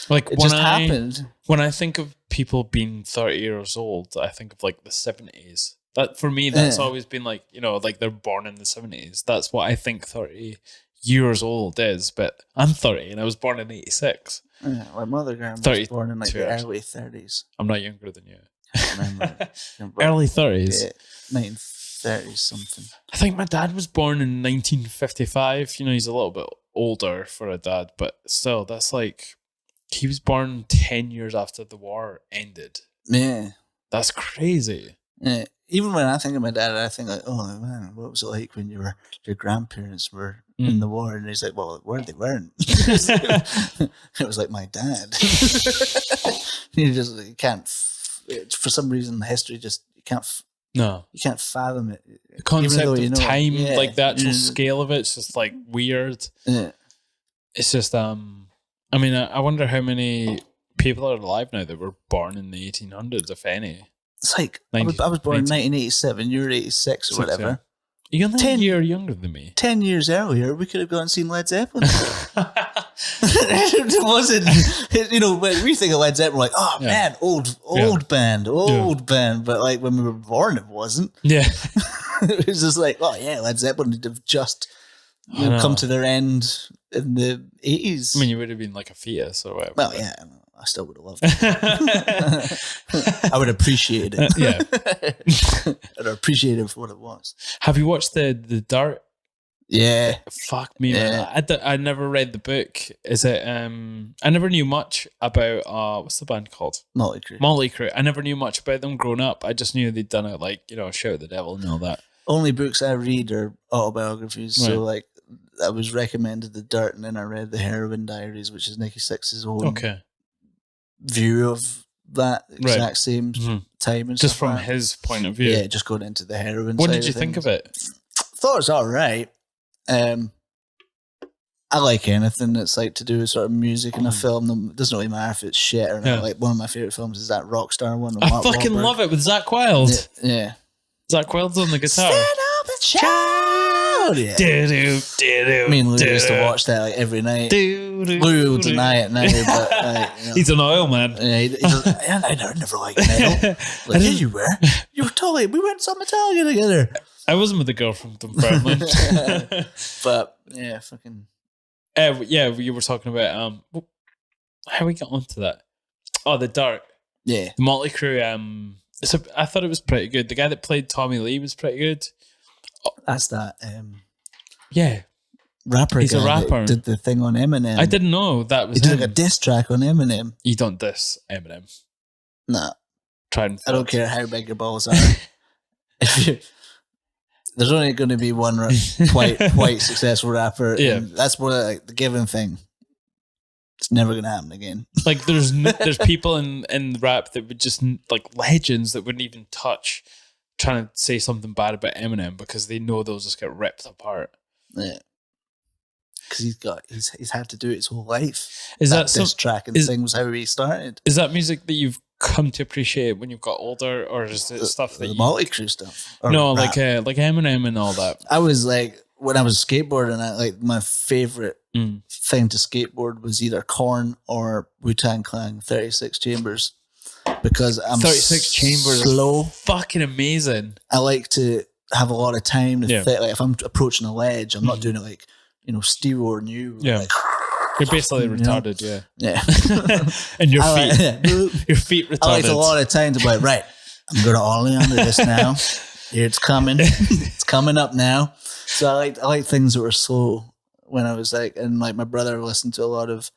Speaker 2: Like
Speaker 3: it just happened.
Speaker 2: When I think of people being 30 years old, I think of like the 70s. That for me, that's always been like, you know, like they're born in the 70s. That's what I think 30 years old is. But I'm 30 and I was born in 86.
Speaker 3: Yeah, my mother grandma was born in like the early 30s.
Speaker 2: I'm not younger than you.
Speaker 3: Remember,
Speaker 2: early 30s.
Speaker 3: Yeah, 1930s something.
Speaker 2: I think my dad was born in 1955. You know, he's a little bit older for a dad, but still, that's like, he was born 10 years after the war ended.
Speaker 3: Yeah.
Speaker 2: That's crazy.
Speaker 3: Yeah. Even when I think of my dad, I think like, oh man, what was it like when your grandparents were in the war? And he's like, well, they weren't. It was like my dad. You can't, for some reason, history just, you can't fathom it.
Speaker 2: The concept of time,
Speaker 3: it.
Speaker 2: like the actual scale of it, it's just like weird.
Speaker 3: Yeah.
Speaker 2: It's just, I mean, I wonder how many people are alive now that were born in the 1800s, if any.
Speaker 3: It's like, I was born in 1987, you were 86 or whatever.
Speaker 2: You're 10 years younger than me.
Speaker 3: 10 years earlier, we could have gone and seen Led Zeppelin. It wasn't, you know, when we think of Led Zeppelin, we're like, oh man, old band. But like when we were born, it wasn't.
Speaker 2: Yeah.
Speaker 3: It was just like, oh yeah, Led Zeppelin would have just come to their end in the 80s.
Speaker 2: I mean, you would have been like a fetus or whatever.
Speaker 3: Well, yeah. I still would have loved it. I would appreciate it.
Speaker 2: Yeah.
Speaker 3: I'd appreciate it for what it was.
Speaker 2: Have you watched the Dirt?
Speaker 3: Yeah.
Speaker 2: Fuck me, man. I never read the book. Is it? I never knew much about what's the band called?
Speaker 3: Motley Crue.
Speaker 2: Motley Crue. I never knew much about them growing up. I just knew they'd done it, like, you know, Shout at the Devil and all that.
Speaker 3: Only books I read are autobiographies.
Speaker 2: Right.
Speaker 3: So like, I was recommended The Dirt, and then I read The Heroin Diaries, which is Nikki Sixx's own view of that exact same time and
Speaker 2: just
Speaker 3: stuff
Speaker 2: from
Speaker 3: like that.
Speaker 2: his point of view.
Speaker 3: Yeah, just going into the heroin.
Speaker 2: What
Speaker 3: side
Speaker 2: did you think of it?
Speaker 3: Thought it was all right. I like anything that's like to do with sort of music in a film. It doesn't really matter if it's shit or not.
Speaker 2: Yeah.
Speaker 3: Like one of my favorite films is that Rockstar one. with
Speaker 2: I
Speaker 3: Mark
Speaker 2: fucking
Speaker 3: Wahlberg.
Speaker 2: love it with Zach Wilde.
Speaker 3: Yeah.
Speaker 2: Zach Wilde's on the guitar.
Speaker 3: Stand up and shout. Yeah. Me and Lou used to watch that like every night. Lou will deny it now, but like, you know.
Speaker 2: He's an oil man.
Speaker 3: Yeah, I never liked metal. Like, yeah, you were. You were totally. We went and saw Metallica together.
Speaker 2: I wasn't with the girl from Dunfermline.
Speaker 3: But yeah, fucking.
Speaker 2: Yeah, you were talking about how we got onto that. Oh, the Dirt.
Speaker 3: Yeah,
Speaker 2: the Motley Crue. I thought it was pretty good. The guy that played Tommy Lee was pretty good.
Speaker 3: That's that.
Speaker 2: Yeah,
Speaker 3: rapper.
Speaker 2: He's a rapper.
Speaker 3: That did the thing on Eminem.
Speaker 2: I didn't know that was.
Speaker 3: He did
Speaker 2: him.
Speaker 3: like a diss track on Eminem.
Speaker 2: You don't diss Eminem.
Speaker 3: Nah,
Speaker 2: I
Speaker 3: don't care how big your balls are. There's only going to be one quite successful rapper.
Speaker 2: Yeah,
Speaker 3: and that's more like the given thing. It's never going to happen again.
Speaker 2: Like there's people in rap that would just like legends that wouldn't even touch trying to say something bad about Eminem because they know they'll just get ripped apart.
Speaker 3: Yeah, because he's had to do it his whole life.
Speaker 2: Is that
Speaker 3: diss track and thing was how he started.
Speaker 2: Is that music that you've come to appreciate when you've got older, or is it stuff that
Speaker 3: the Motley Crue stuff?
Speaker 2: No,
Speaker 3: rap.
Speaker 2: like Eminem and all that.
Speaker 3: I was like, when I was skateboarding, my favorite thing to skateboard was either Korn or Wu-Tang Clan 36 Chambers, because I'm
Speaker 2: 36 Chambers
Speaker 3: slow,
Speaker 2: fucking amazing.
Speaker 3: I like to have a lot of time to think. Like if I'm approaching a ledge, I'm not doing it like Steve or New.
Speaker 2: Yeah.
Speaker 3: Like,
Speaker 2: you're basically retarded,
Speaker 3: yeah.
Speaker 2: And your feet, your feet retarded.
Speaker 3: I like a lot of time to be like, right, I'm going to ollie onto this now. Here it's coming. It's coming up now. So I like things that were slow when I was like, and like my brother listened to a lot of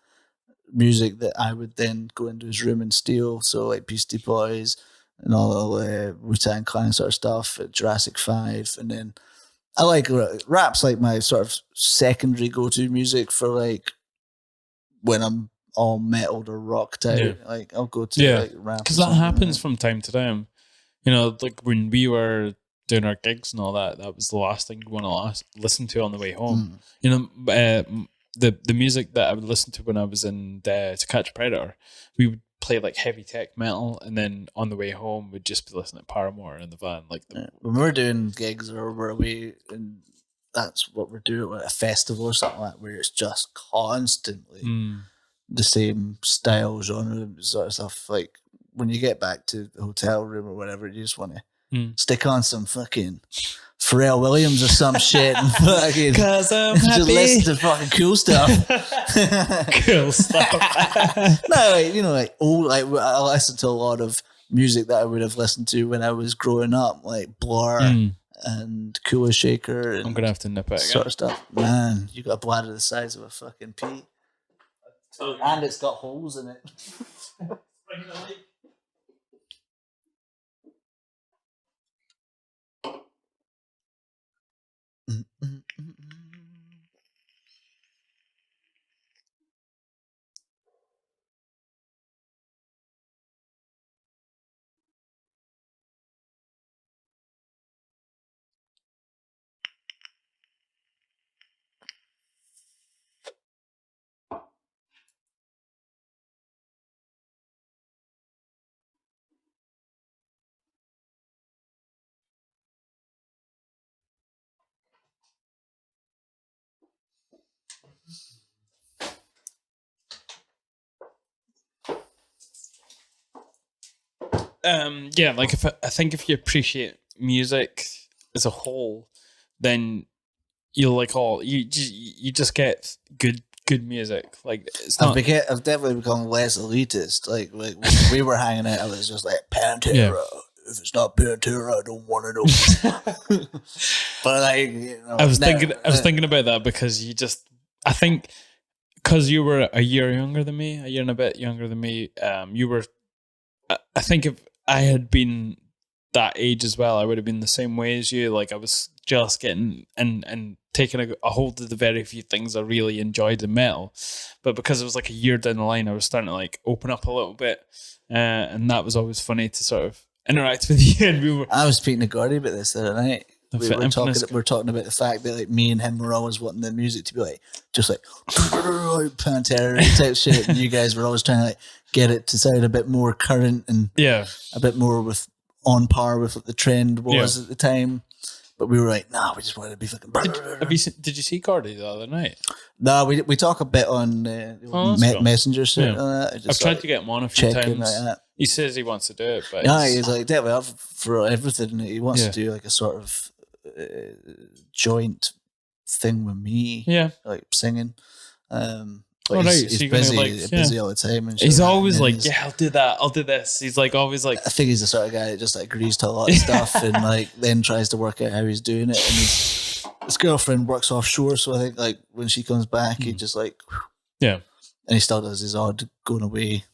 Speaker 3: music that I would then go into his room and steal. So like Beastie Boys and all the Wu-Tang Clan sort of stuff, Jurassic 5, and then I like rap's like my sort of secondary go-to music for like when I'm all metaled or rocked out. Yeah. Like I'll go to like rap,
Speaker 2: because that happens from time to time. Like when we were doing our gigs and all that, that was the last thing you want to listen to on the way home. The music that I would listen to when I was in To Catch a Predator, we would play like heavy tech metal, and then on the way home we'd just be listening to Paramore in the van.
Speaker 3: When we're doing gigs or we're away, and that's what we're doing at a festival or something like that, where it's just constantly the same style, genre, sort of stuff. Like when you get back to the hotel room or whatever, you just want to stick on some fucking Pharrell Williams or some shit and fucking
Speaker 2: just
Speaker 3: listen to fucking cool stuff.
Speaker 2: Cool stuff.
Speaker 3: No, like old. Like I listened to a lot of music that I would have listened to when I was growing up, like Blur and Cooler Shaker. And
Speaker 2: I'm gonna have to nip it again.
Speaker 3: Sort of stuff. Man, you got a bladder the size of a fucking pea, and it's got holes in it.
Speaker 2: Like I think if you appreciate music as a whole, then you'll like you just get good good music. Like it's
Speaker 3: I've
Speaker 2: not.
Speaker 3: I've definitely become less elitist. Like when we were hanging out, I was just like Pantera.
Speaker 2: Yeah.
Speaker 3: If it's not Pantera, I don't want to know. But like,
Speaker 2: I was thinking about that because I think because you were a year younger than me, a year and a bit younger than me. You were. I think if I had been that age as well, I would have been the same way as you. Like I was just getting and taking a hold of the very few things I really enjoyed in metal, but because it was like a year down the line, I was starting to like open up a little bit, and that was always funny to sort of interact with you. And
Speaker 3: I was speaking to Gordy about this the other night. We were talking about the fact that like me and him were always wanting the music to be like just like Pantera type shit, and you guys were always trying to like get it to sound a bit more current and a bit more with on par with what the trend was at the time. But we were like, nah, we just wanted to be fucking.
Speaker 2: Did you see Gordy the other night?
Speaker 3: No, we talk a bit on Messenger shit.
Speaker 2: I've tried to get him on a few times. Like that. He says he wants to do it, but
Speaker 3: he's like definitely up for everything. He wants to do like a sort of joint thing with me, like singing. He's busy all the time, and
Speaker 2: he's always like, I'll do that, I'll do this. He's like always like,
Speaker 3: I think he's the sort of guy that just like agrees to a lot of stuff and like then tries to work out how he's doing it. And his girlfriend works offshore, so I think like when she comes back, he just like and he still does his odd going away.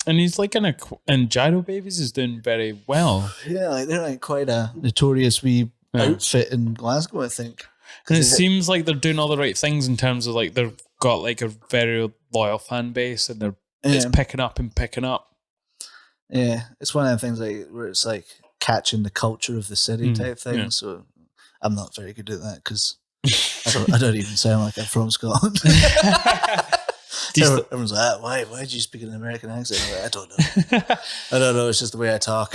Speaker 2: And he's like and Gyro Babies is doing very well.
Speaker 3: Yeah, like they're like quite a notorious wee outfit in Glasgow, I think.
Speaker 2: And it seems like they're doing all the right things in terms of like they've got like a very loyal fan base and it's picking up.
Speaker 3: Yeah, it's one of the things like where it's like catching the culture of the city type thing. Yeah. So I'm not very good at that because I don't even sound like I'm from Scotland. Everyone's like, why did you speak in an American accent? I'm like, I don't know. It's just the way I talk.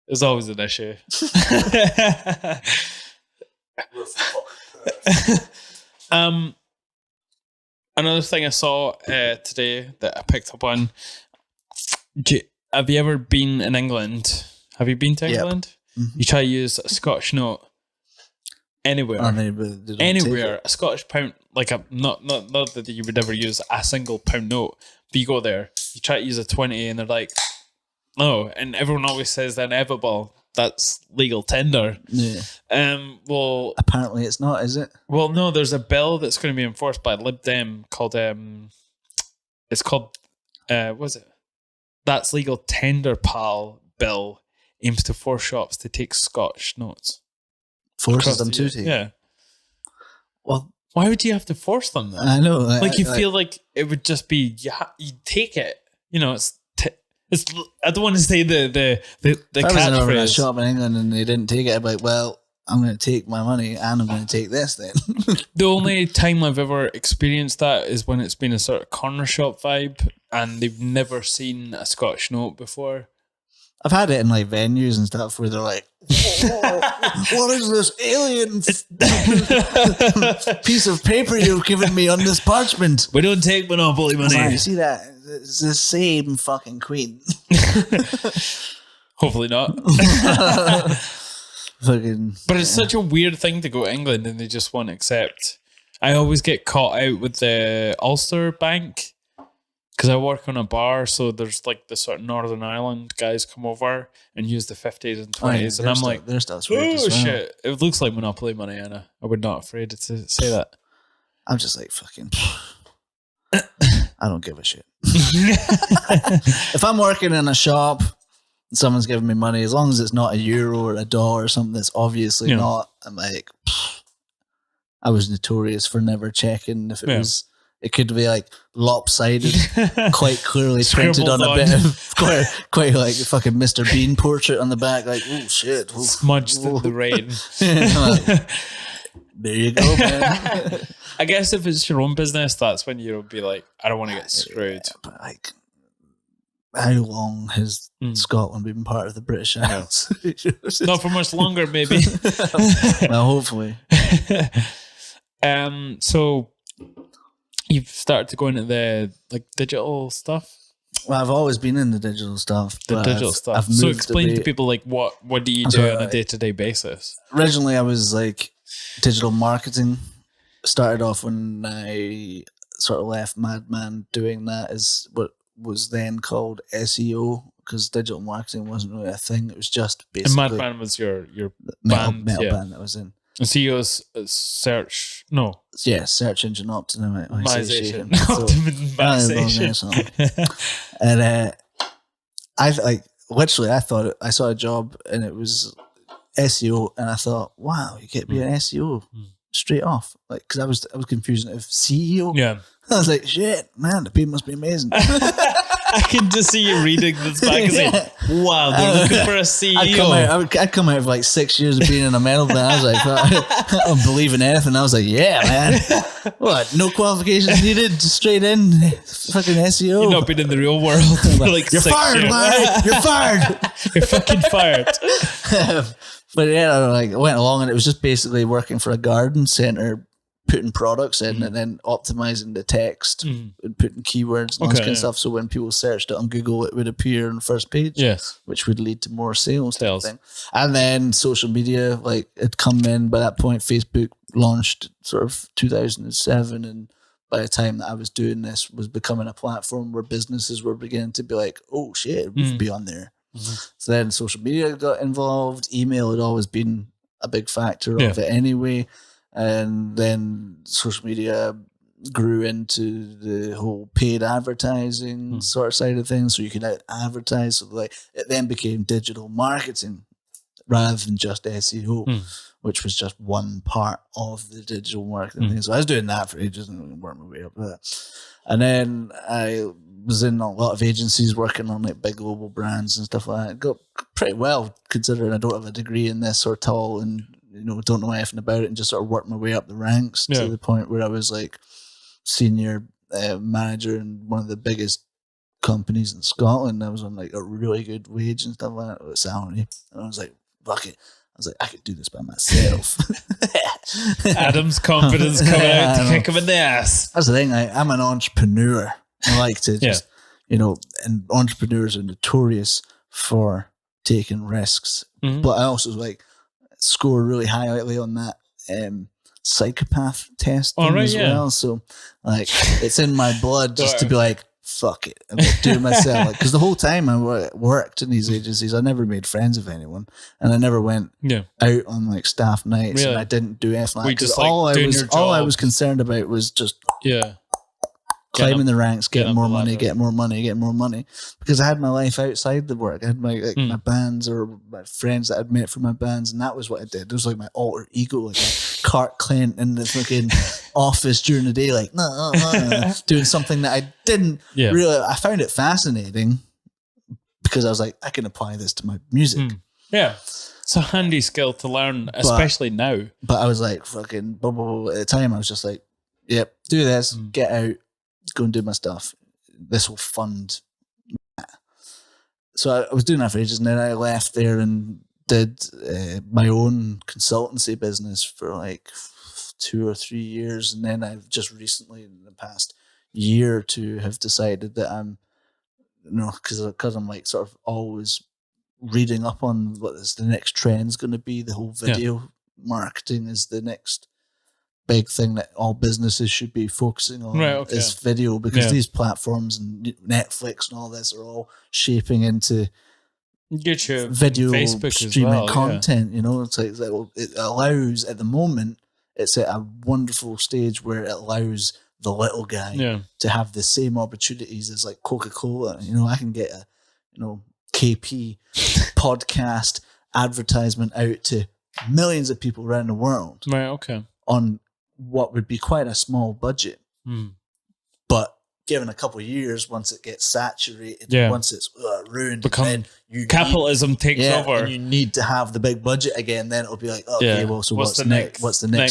Speaker 2: There's always an issue. Another thing I saw today that I picked up on. Have you ever been in England? Have you been to England? Mm-hmm. You try to use a Scottish note anywhere. Anywhere. A Scottish pound, like not that you would ever use a single pound note, but you go there, you try to use a 20 and they're like, no, and everyone always says they're inevitable. That's legal tender. Yeah. Well,
Speaker 3: apparently it's not, is it?
Speaker 2: Well, no. There's a bill that's going to be enforced by Lib Dem called it's called what's it? That's Legal Tender Pal bill aims to force shops to take Scotch notes.
Speaker 3: Forces them to take.
Speaker 2: Yeah.
Speaker 3: Well,
Speaker 2: why would you have to force them then?
Speaker 3: I know.
Speaker 2: Like you feel like it would just be you take it. You know, it's. I don't want to say the
Speaker 3: if I was in a shop in England and they didn't take it, I'd be like, well, I'm going to take my money and I'm going to take this then.
Speaker 2: The only time I've ever experienced that is when it's been a sort of corner shop vibe and they've never seen a Scotch note before.
Speaker 3: I've had it in like venues and stuff where they're like, what is this alien piece of paper you've given me on this parchment?
Speaker 2: We don't take Monopoly money.
Speaker 3: You see that? It's the same fucking queen.
Speaker 2: Hopefully not. But it's such a weird thing to go to England and they just won't accept. I always get caught out with the Ulster Bank because I work on a bar, so there's like the sort of Northern Ireland guys come over and use the 50s and 20s, and I'm like, oh shit, it looks like Monopoly money, and I would not afraid to say that.
Speaker 3: I'm just like, fucking, I don't give a shit. If I'm working in a shop and someone's giving me money, as long as it's not €1 or $1 or something that's obviously not, I'm like, I was notorious for never checking if it was. It could be like lopsided, quite clearly printed on a bit of quite like a fucking Mr. Bean portrait on the back. Like, oh shit,
Speaker 2: smudged in the rain.
Speaker 3: There you go, man.
Speaker 2: I guess if it's your own business, that's when you'll be like, I don't want to get screwed.
Speaker 3: Yeah, but like, how long has Scotland been part of the British Isles?
Speaker 2: Not for much longer, maybe.
Speaker 3: Well, hopefully.
Speaker 2: So you've started to go into the like digital stuff.
Speaker 3: Well, I've always been in the digital stuff.
Speaker 2: So explain to people like what do you do on a day-to-day basis?
Speaker 3: Originally, I was like digital marketing started off when I sort of left Madman doing that is what was then called SEO, because digital marketing wasn't really a thing. It was just
Speaker 2: And
Speaker 3: basically
Speaker 2: Madman was your
Speaker 3: metal
Speaker 2: band,
Speaker 3: band that I was in.
Speaker 2: And CEO's search, no,
Speaker 3: Yeah, search engine optimization.
Speaker 2: Optimization.
Speaker 3: And I literally I thought I saw a job and it was SEO, and I thought, wow, you get me an SEO straight off, like, because I was confusing it with CEO.
Speaker 2: Yeah.
Speaker 3: I was like, shit, man, the pay must be amazing.
Speaker 2: I can just see you reading this magazine. Wow, they're looking for a CEO.
Speaker 3: I'd come out of like 6 years of being in a metal band. I was like, I don't believe in anything. I was like, yeah, man. What? No qualifications needed, just straight in, fucking SEO.
Speaker 2: You've not been in the real world for like
Speaker 3: you're
Speaker 2: 6
Speaker 3: fired,
Speaker 2: years.
Speaker 3: Larry. You're fired.
Speaker 2: You're fucking fired.
Speaker 3: But yeah, I went along, and it was just basically working for a garden center, putting products in and then optimizing the text and putting keywords and all this kind of stuff. So when people searched it on Google, it would appear on the first page,
Speaker 2: Yes.
Speaker 3: which would lead to more sales. Type of thing. And then social media, like, had come in. By that point, Facebook launched sort of 2007, and by the time that I was doing this, was becoming a platform where businesses were beginning to be like, oh shit, we should be on there. So then social media got involved. Email had always been a big factor of it anyway. And then social media grew into the whole paid advertising sort of side of things. So you could advertise. So like it then became digital marketing rather than just SEO, which was just one part of the digital marketing thing. So I was doing that for ages and worked my way up there. And then I was in a lot of agencies working on like big global brands and stuff like that. It got pretty well, considering I don't have a degree in this or at all, and don't know anything about it, and just sort of worked my way up the ranks to the point where I was like senior manager in one of the biggest companies in Scotland. I was on like a really good wage and stuff like that, salary, and I was like, fuck it. I was like, I could do this by myself.
Speaker 2: Adam's confidence coming out to kick him in the ass.
Speaker 3: That's the thing. I'm an entrepreneur. I like to just, and entrepreneurs are notorious for taking risks. But I also like score really highly on that psychopath test thing as well. So like it's in my blood just to be like, fuck it, I'm gonna do it myself. Because the whole time I worked in these agencies, I never made friends with anyone, and I never went out on like staff nights, and I didn't do anything like that. Because all I was concerned about was just climbing the ranks, getting more money, getting more money. Because I had my life outside the work. I had my my bands or my friends that I'd met from my bands, and that was what I did. It was like my alter ego, like Clark Kent in the fucking office during the day, like doing something that I didn't really. I found it fascinating because I was like, I can apply this to my music.
Speaker 2: Yeah. It's a handy skill to learn, especially now.
Speaker 3: But I was like, fucking, blah, blah, blah. At the time, I was just like, yep, do this, get out, go and do my stuff. This will fund that. So I was doing that for ages, and then I left there and did my own consultancy business for like 2 or 3 years. And then I've just recently, in the past year or two, have decided that I'm, because I'm like sort of always reading up on what is the next trend's going to be. The whole video marketing is the next big thing that all businesses should be focusing on is video, because these platforms and Netflix and all this are all shaping into
Speaker 2: YouTube,
Speaker 3: video,
Speaker 2: Facebook
Speaker 3: streaming content. It's like it allows, at the moment, it's at a wonderful stage where it allows the little guy to have the same opportunities as like Coca-Cola. I can get a KP podcast advertisement out to millions of people around the world.
Speaker 2: Right, okay.
Speaker 3: On what would be quite a small budget. But given a couple of years, once it gets saturated, once it's ruined, then
Speaker 2: capitalism takes over.
Speaker 3: And you need to have the big budget again, then it'll be like, okay, well, so what's the next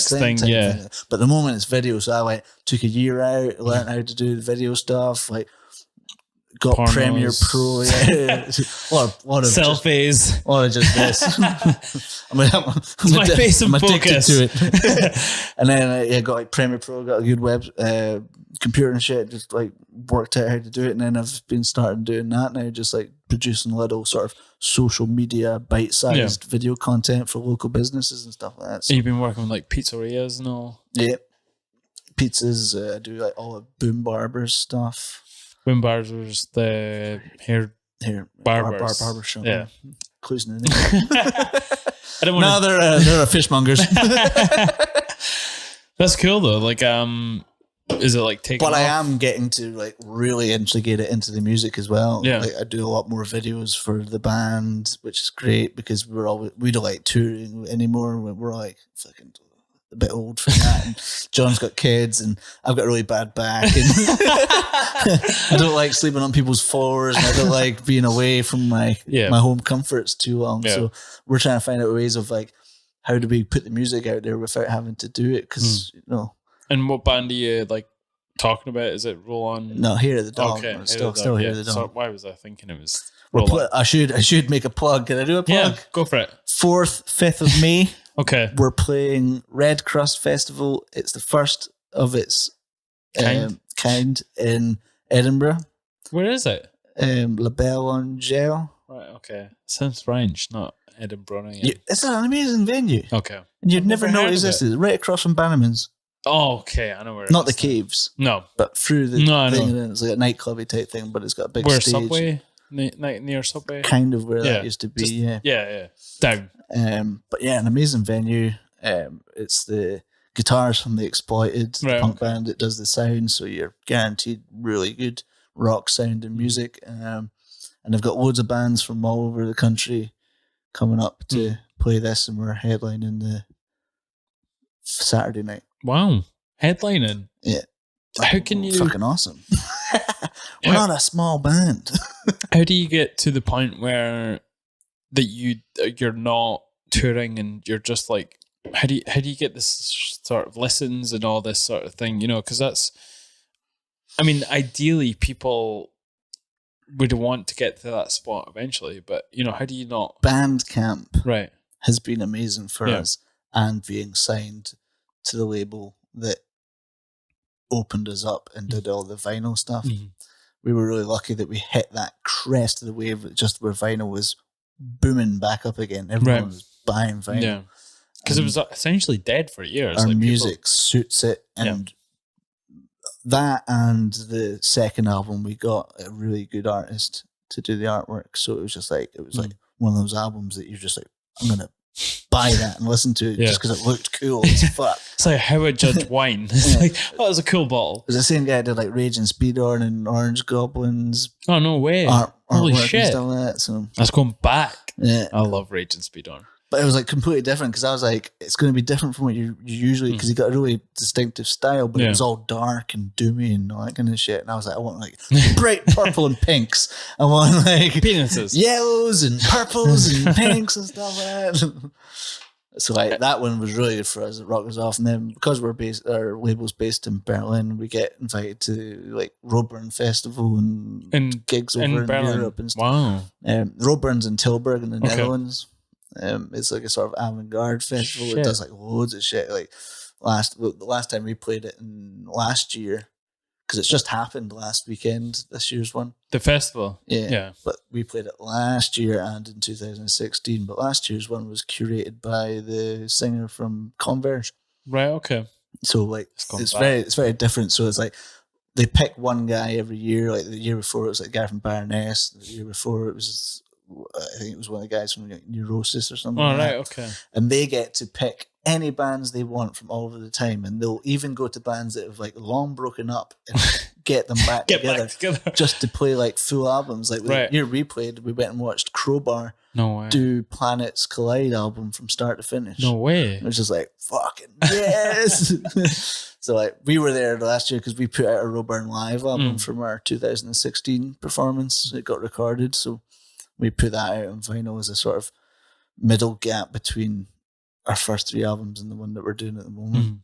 Speaker 3: thing? But at the moment it's video. So I took a year out, learned how to do the video stuff, like got
Speaker 2: Pornos.
Speaker 3: Premiere Pro, a lot of
Speaker 2: selfies,
Speaker 3: a lot of just this. I'm
Speaker 2: my face in focus.
Speaker 3: To it. And then I got like Premiere Pro, got a good web computer and shit. Just like worked out how to do it, and then I've been starting doing that now, just like producing little sort of social media bite-sized video content for local businesses and stuff like that.
Speaker 2: So you've been working with like pizzerias and all.
Speaker 3: Yeah. pizzas. I do like all of Boom Barber's stuff.
Speaker 2: Boom Barbers, the hair barbers.
Speaker 3: Barber shop.
Speaker 2: Yeah.
Speaker 3: Clues in the name.
Speaker 2: I don't
Speaker 3: No,
Speaker 2: want
Speaker 3: they're a fishmongers.
Speaker 2: That's cool though. Like, is it like taking
Speaker 3: But I
Speaker 2: off?
Speaker 3: am getting to like really integrate it into the music as well.
Speaker 2: Yeah.
Speaker 3: Like I do a lot more videos for the band, which is great because we don't like touring anymore. We're like fucking a bit old for that. And John's got kids, and I've got a really bad back, and I don't like sleeping on people's floors, and I don't like being away from my home comforts too long.
Speaker 2: Yeah.
Speaker 3: So we're trying to find out ways of like how do we put the music out there without having to do it because
Speaker 2: And what band are you like talking about? Is it Roll On?
Speaker 3: No, Here at the Dog.
Speaker 2: Okay,
Speaker 3: Still Here at the Dog.
Speaker 2: So why was I thinking it was?
Speaker 3: I should make a plug. Can I do a plug?
Speaker 2: Yeah, go for it.
Speaker 3: 4th, 5th of May.
Speaker 2: Okay.
Speaker 3: We're playing Red Crust Festival. It's the first of its kind in Edinburgh.
Speaker 2: Where is it?
Speaker 3: La Belle Angel.
Speaker 2: Right. Okay. Sounds French, not Edinburgh.
Speaker 3: It's an amazing venue.
Speaker 2: Okay.
Speaker 3: And you'd never know
Speaker 2: heard
Speaker 3: it
Speaker 2: of
Speaker 3: existed. Right across from Bannerman's.
Speaker 2: Oh, okay. I know where.
Speaker 3: Not the caves.
Speaker 2: No.
Speaker 3: But through the
Speaker 2: I
Speaker 3: thing.
Speaker 2: know.
Speaker 3: And it's like a nightclubby type thing, but it's got a big
Speaker 2: Where
Speaker 3: stage.
Speaker 2: Subway? Near Subway?
Speaker 3: Kind of where that used to be, yeah.
Speaker 2: Yeah. Down.
Speaker 3: But yeah, an amazing venue. It's the guitars from the Exploited punk band that does the sound, so you're guaranteed really good rock sound and music. And they've got loads of bands from all over the country coming up to play this, and we're headlining the Saturday night.
Speaker 2: Wow, headlining.
Speaker 3: Yeah.
Speaker 2: How can you?
Speaker 3: Fucking awesome. We're not a small band.
Speaker 2: How do you get to the point where you're not touring and you're just like, how do you get this sort of listens and all this sort of thing? You know, because that's, I mean, ideally people would want to get to that spot eventually, but you know, how do you not?
Speaker 3: Bandcamp has been amazing for us, and being signed to the label that opened us up and did all the vinyl stuff. We were really lucky that we hit that crest of the wave, just where vinyl was booming back up again. Everyone was buying vinyl.
Speaker 2: Yeah. Because it was essentially dead for years.
Speaker 3: Our
Speaker 2: like
Speaker 3: music suits it. And that and the second album, we got a really good artist to do the artwork. So it was just like, like one of those albums that you're just like, I'm going to buy that and listen to it just because it looked cool as fuck.
Speaker 2: It's like how I judge wine. It's like, oh, it was a cool bottle.
Speaker 3: It was the same guy that did like Raging Speedhorn and Orange Goblins.
Speaker 2: Oh, no way. Holy shit. So that's going back.
Speaker 3: Yeah.
Speaker 2: I love Raging Speedhorn.
Speaker 3: But it was like completely different because I was like, it's going to be different from what you usually, because he got a really distinctive style, but it was all dark and doomy and all that kind of shit. And I was like, I want like bright purple and pinks. I want like
Speaker 2: penises,
Speaker 3: yellows and purples and pinks and stuff like that. So like that one was really good for us. It rocked us off. And then because our label's based in Berlin, we get invited to like Roadburn Festival and gigs over in Europe and stuff.
Speaker 2: Wow.
Speaker 3: Roadburn's in Tilburg in the Netherlands. It's like a sort of avant-garde festival. It does like loads of shit. Like the last time we played it last year, because it's just happened last weekend, this year's one.
Speaker 2: The festival?
Speaker 3: Yeah. But we played it last year and in 2016. But last year's one was curated by the singer from Converge.
Speaker 2: Right, okay.
Speaker 3: So like it's very different. So it's like they pick one guy every year. Like the year before it was like a guy from Baroness. The year before it was, I think it was one of the guys from Neurosis or something.
Speaker 2: Oh, right, okay.
Speaker 3: And they get to pick any bands they want from all over the time, and they'll even go to bands that have like long broken up and get them back together just to play like full albums. Like the year we played, we went and watched Crowbar do Planets Collide album from start to finish.
Speaker 2: No way.
Speaker 3: It was just like fucking yes. So like we were there last year because we put out a Roadburn live album from our 2016 performance. It got recorded, so we put that out on vinyl as a sort of middle gap between our first three albums and the one that we're doing at the moment.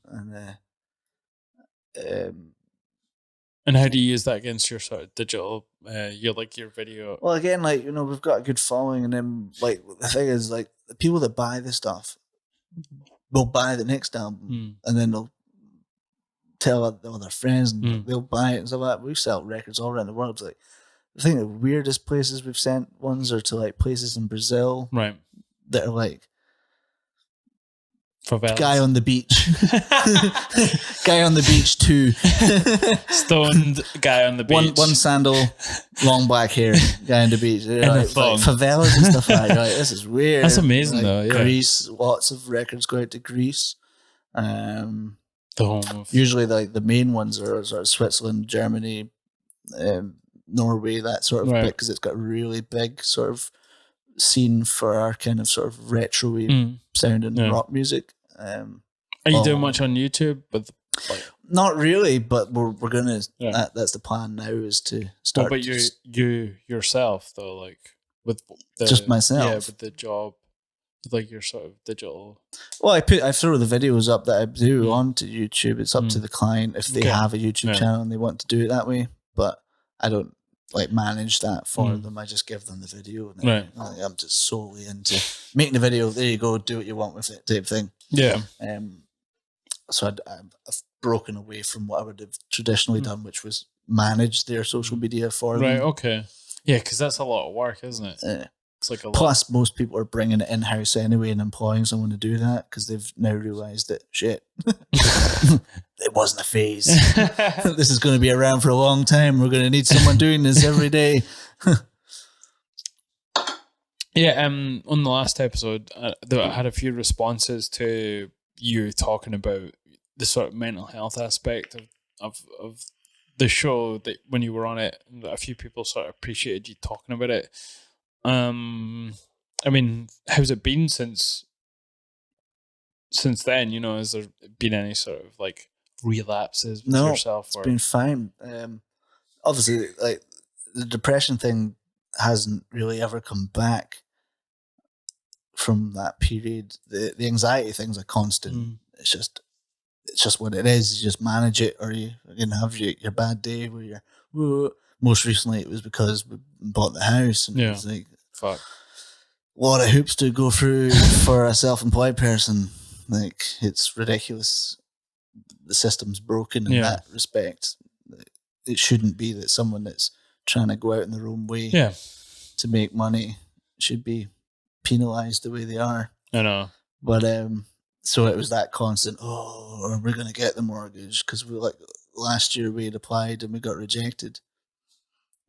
Speaker 2: And how do you use that against your sort of digital, your video?
Speaker 3: Well, again, like, you know, we've got a good following, and then like the thing is, like, the people that buy this stuff will buy the next album, and then they'll tell all their friends, and they'll buy it and stuff like that. We sell records all around the world. It's like, I think the weirdest places we've sent ones are to like places in Brazil,
Speaker 2: right?
Speaker 3: That are like
Speaker 2: Favelas.
Speaker 3: Guy on the beach. Guy on the beach 2.
Speaker 2: Stoned guy on the beach.
Speaker 3: One sandal, long black hair, guy on the beach.
Speaker 2: And a thong.
Speaker 3: Favelas and stuff like that. Right, this is weird.
Speaker 2: That's amazing though, yeah.
Speaker 3: Greece, lots of records go out to Greece.
Speaker 2: The home of...
Speaker 3: Usually the main ones are sort of Switzerland, Germany, Norway, that sort of bit, because it's got a really big sort of scene for our kind of sort of retro-y sounding rock music.
Speaker 2: Are you doing much on YouTube?
Speaker 3: Not really, but we're gonna. That's the plan now, is to start.
Speaker 2: But you yourself though, like with
Speaker 3: just myself.
Speaker 2: Yeah, with the job, like your sort of digital.
Speaker 3: Well, I throw the videos up that I do onto YouTube. It's up to the client if they have a YouTube channel and they want to do it that way. But I don't manage that for them. I just give them the video. And I'm just solely into making the video. There you go. Do what you want with it, type thing. Yeah. So I've broken away from what I would have traditionally done, which was manage their social media for them.
Speaker 2: Right. Okay. Yeah, because that's a lot of work, isn't it? It's like a lot.
Speaker 3: Plus, most people are bringing it in-house anyway and employing someone to do that because they've now realised that, shit, it wasn't a phase. This is going to be around for a long time. We're going to need someone doing this every day.
Speaker 2: On the last episode, I had a few responses to you talking about the sort of mental health aspect of the show, that when you were on it, a few people sort of appreciated you talking about it. I mean, how's it been since then? You know, has there been any sort of relapses with yourself?
Speaker 3: It's been fine. Obviously, the depression thing hasn't really ever come back from that period. The anxiety thing's a constant. It's just what it is. You just manage it, or you can have your bad day where you're. Whoa. Most recently, it was because we bought the house, and it was
Speaker 2: fuck,
Speaker 3: a lot of hoops to go through for a self-employed person. It's ridiculous. The system's broken in that respect. It shouldn't be that someone that's trying to go out in their own way to make money should be penalised the way they are.
Speaker 2: I know.
Speaker 3: But so it was that constant, we're going to get the mortgage, because last year we had applied and we got rejected.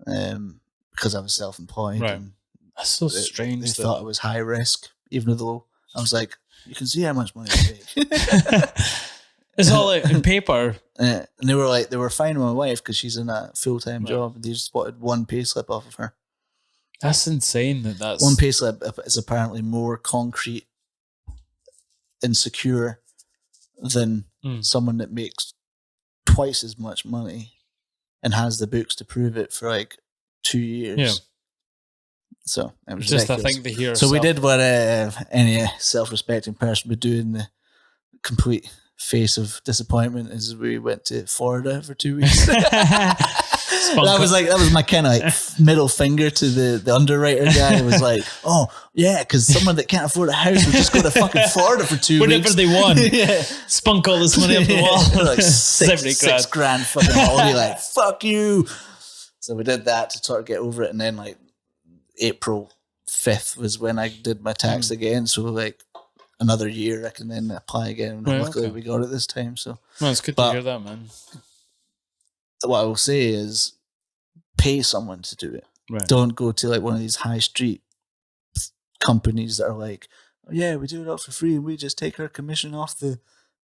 Speaker 3: Because I was self-employed.
Speaker 2: Right.
Speaker 3: And
Speaker 2: that's so strange.
Speaker 3: They thought it was high risk, even though I was like, you can see how much money I make.
Speaker 2: It's all in paper.
Speaker 3: And they were fine with my wife because she's in a full-time job, and they just wanted one pay slip off of her.
Speaker 2: That's insane. That's
Speaker 3: one pay slip is apparently more concrete and secure than someone that makes twice as much money and has the books to prove it for 2 years. Yeah. So it was
Speaker 2: just
Speaker 3: ridiculous.
Speaker 2: a thing to hear.
Speaker 3: So we did what any self-respecting person would do in the complete face of disappointment, is we went to Florida for 2 weeks. that was my kind of middle finger to the underwriter guy. It was like, oh yeah, because someone that can't afford a house would just go to fucking Florida for 2 weeks.
Speaker 2: Whenever they want. Spunk all this money up the wall.
Speaker 3: Six grand fucking holiday. Fuck you. So we did that to sort of get over it, and then April 5th was when I did my tax again. So another year I can then apply again. And luckily we got it this time. So
Speaker 2: it's good to hear that, man.
Speaker 3: What I will say is, pay someone to do it. Right. Don't go to one of these high street companies that are like, oh, yeah, we do it all for free. We just take our commission off the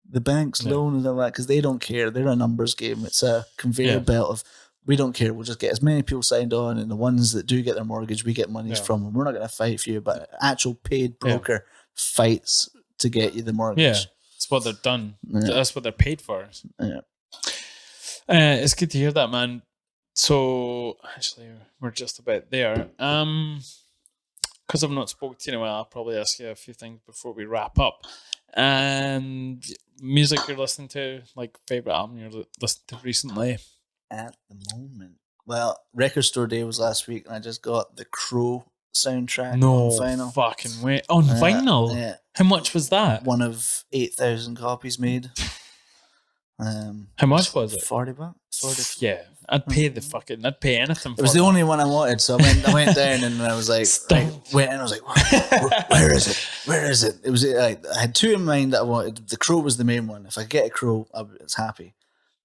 Speaker 3: bank's loan and all that, because they don't care. They're a numbers game. It's a conveyor belt of, we don't care. We'll just get as many people signed on, and the ones that do get their mortgage, we get monies from them. We're not going to fight for you, but actual paid broker fights to get you the mortgage.
Speaker 2: Yeah, that's what they're done. Yeah. That's what they're paid for.
Speaker 3: Yeah.
Speaker 2: It's good to hear that, man. So actually, we're just about there. Because I've not spoken to you in a while, I'll probably ask you a few things before we wrap up. And music you're listening to, favorite album you're listening to recently?
Speaker 3: At the moment, well, Record Store Day was last week, and I just got the Crow soundtrack on vinyl.
Speaker 2: Fucking way on vinyl.
Speaker 3: Yeah.
Speaker 2: How much was that?
Speaker 3: One of 8,000 copies made.
Speaker 2: How much was it?
Speaker 3: $40.
Speaker 2: Yeah, I'd pay I'd pay anything for
Speaker 3: It was the only one I wanted, so I went down and I was like, went in, I was like, where is it? Where is it? It was I had two in mind that I wanted. The crow was the main one. If I get a crow, I was happy.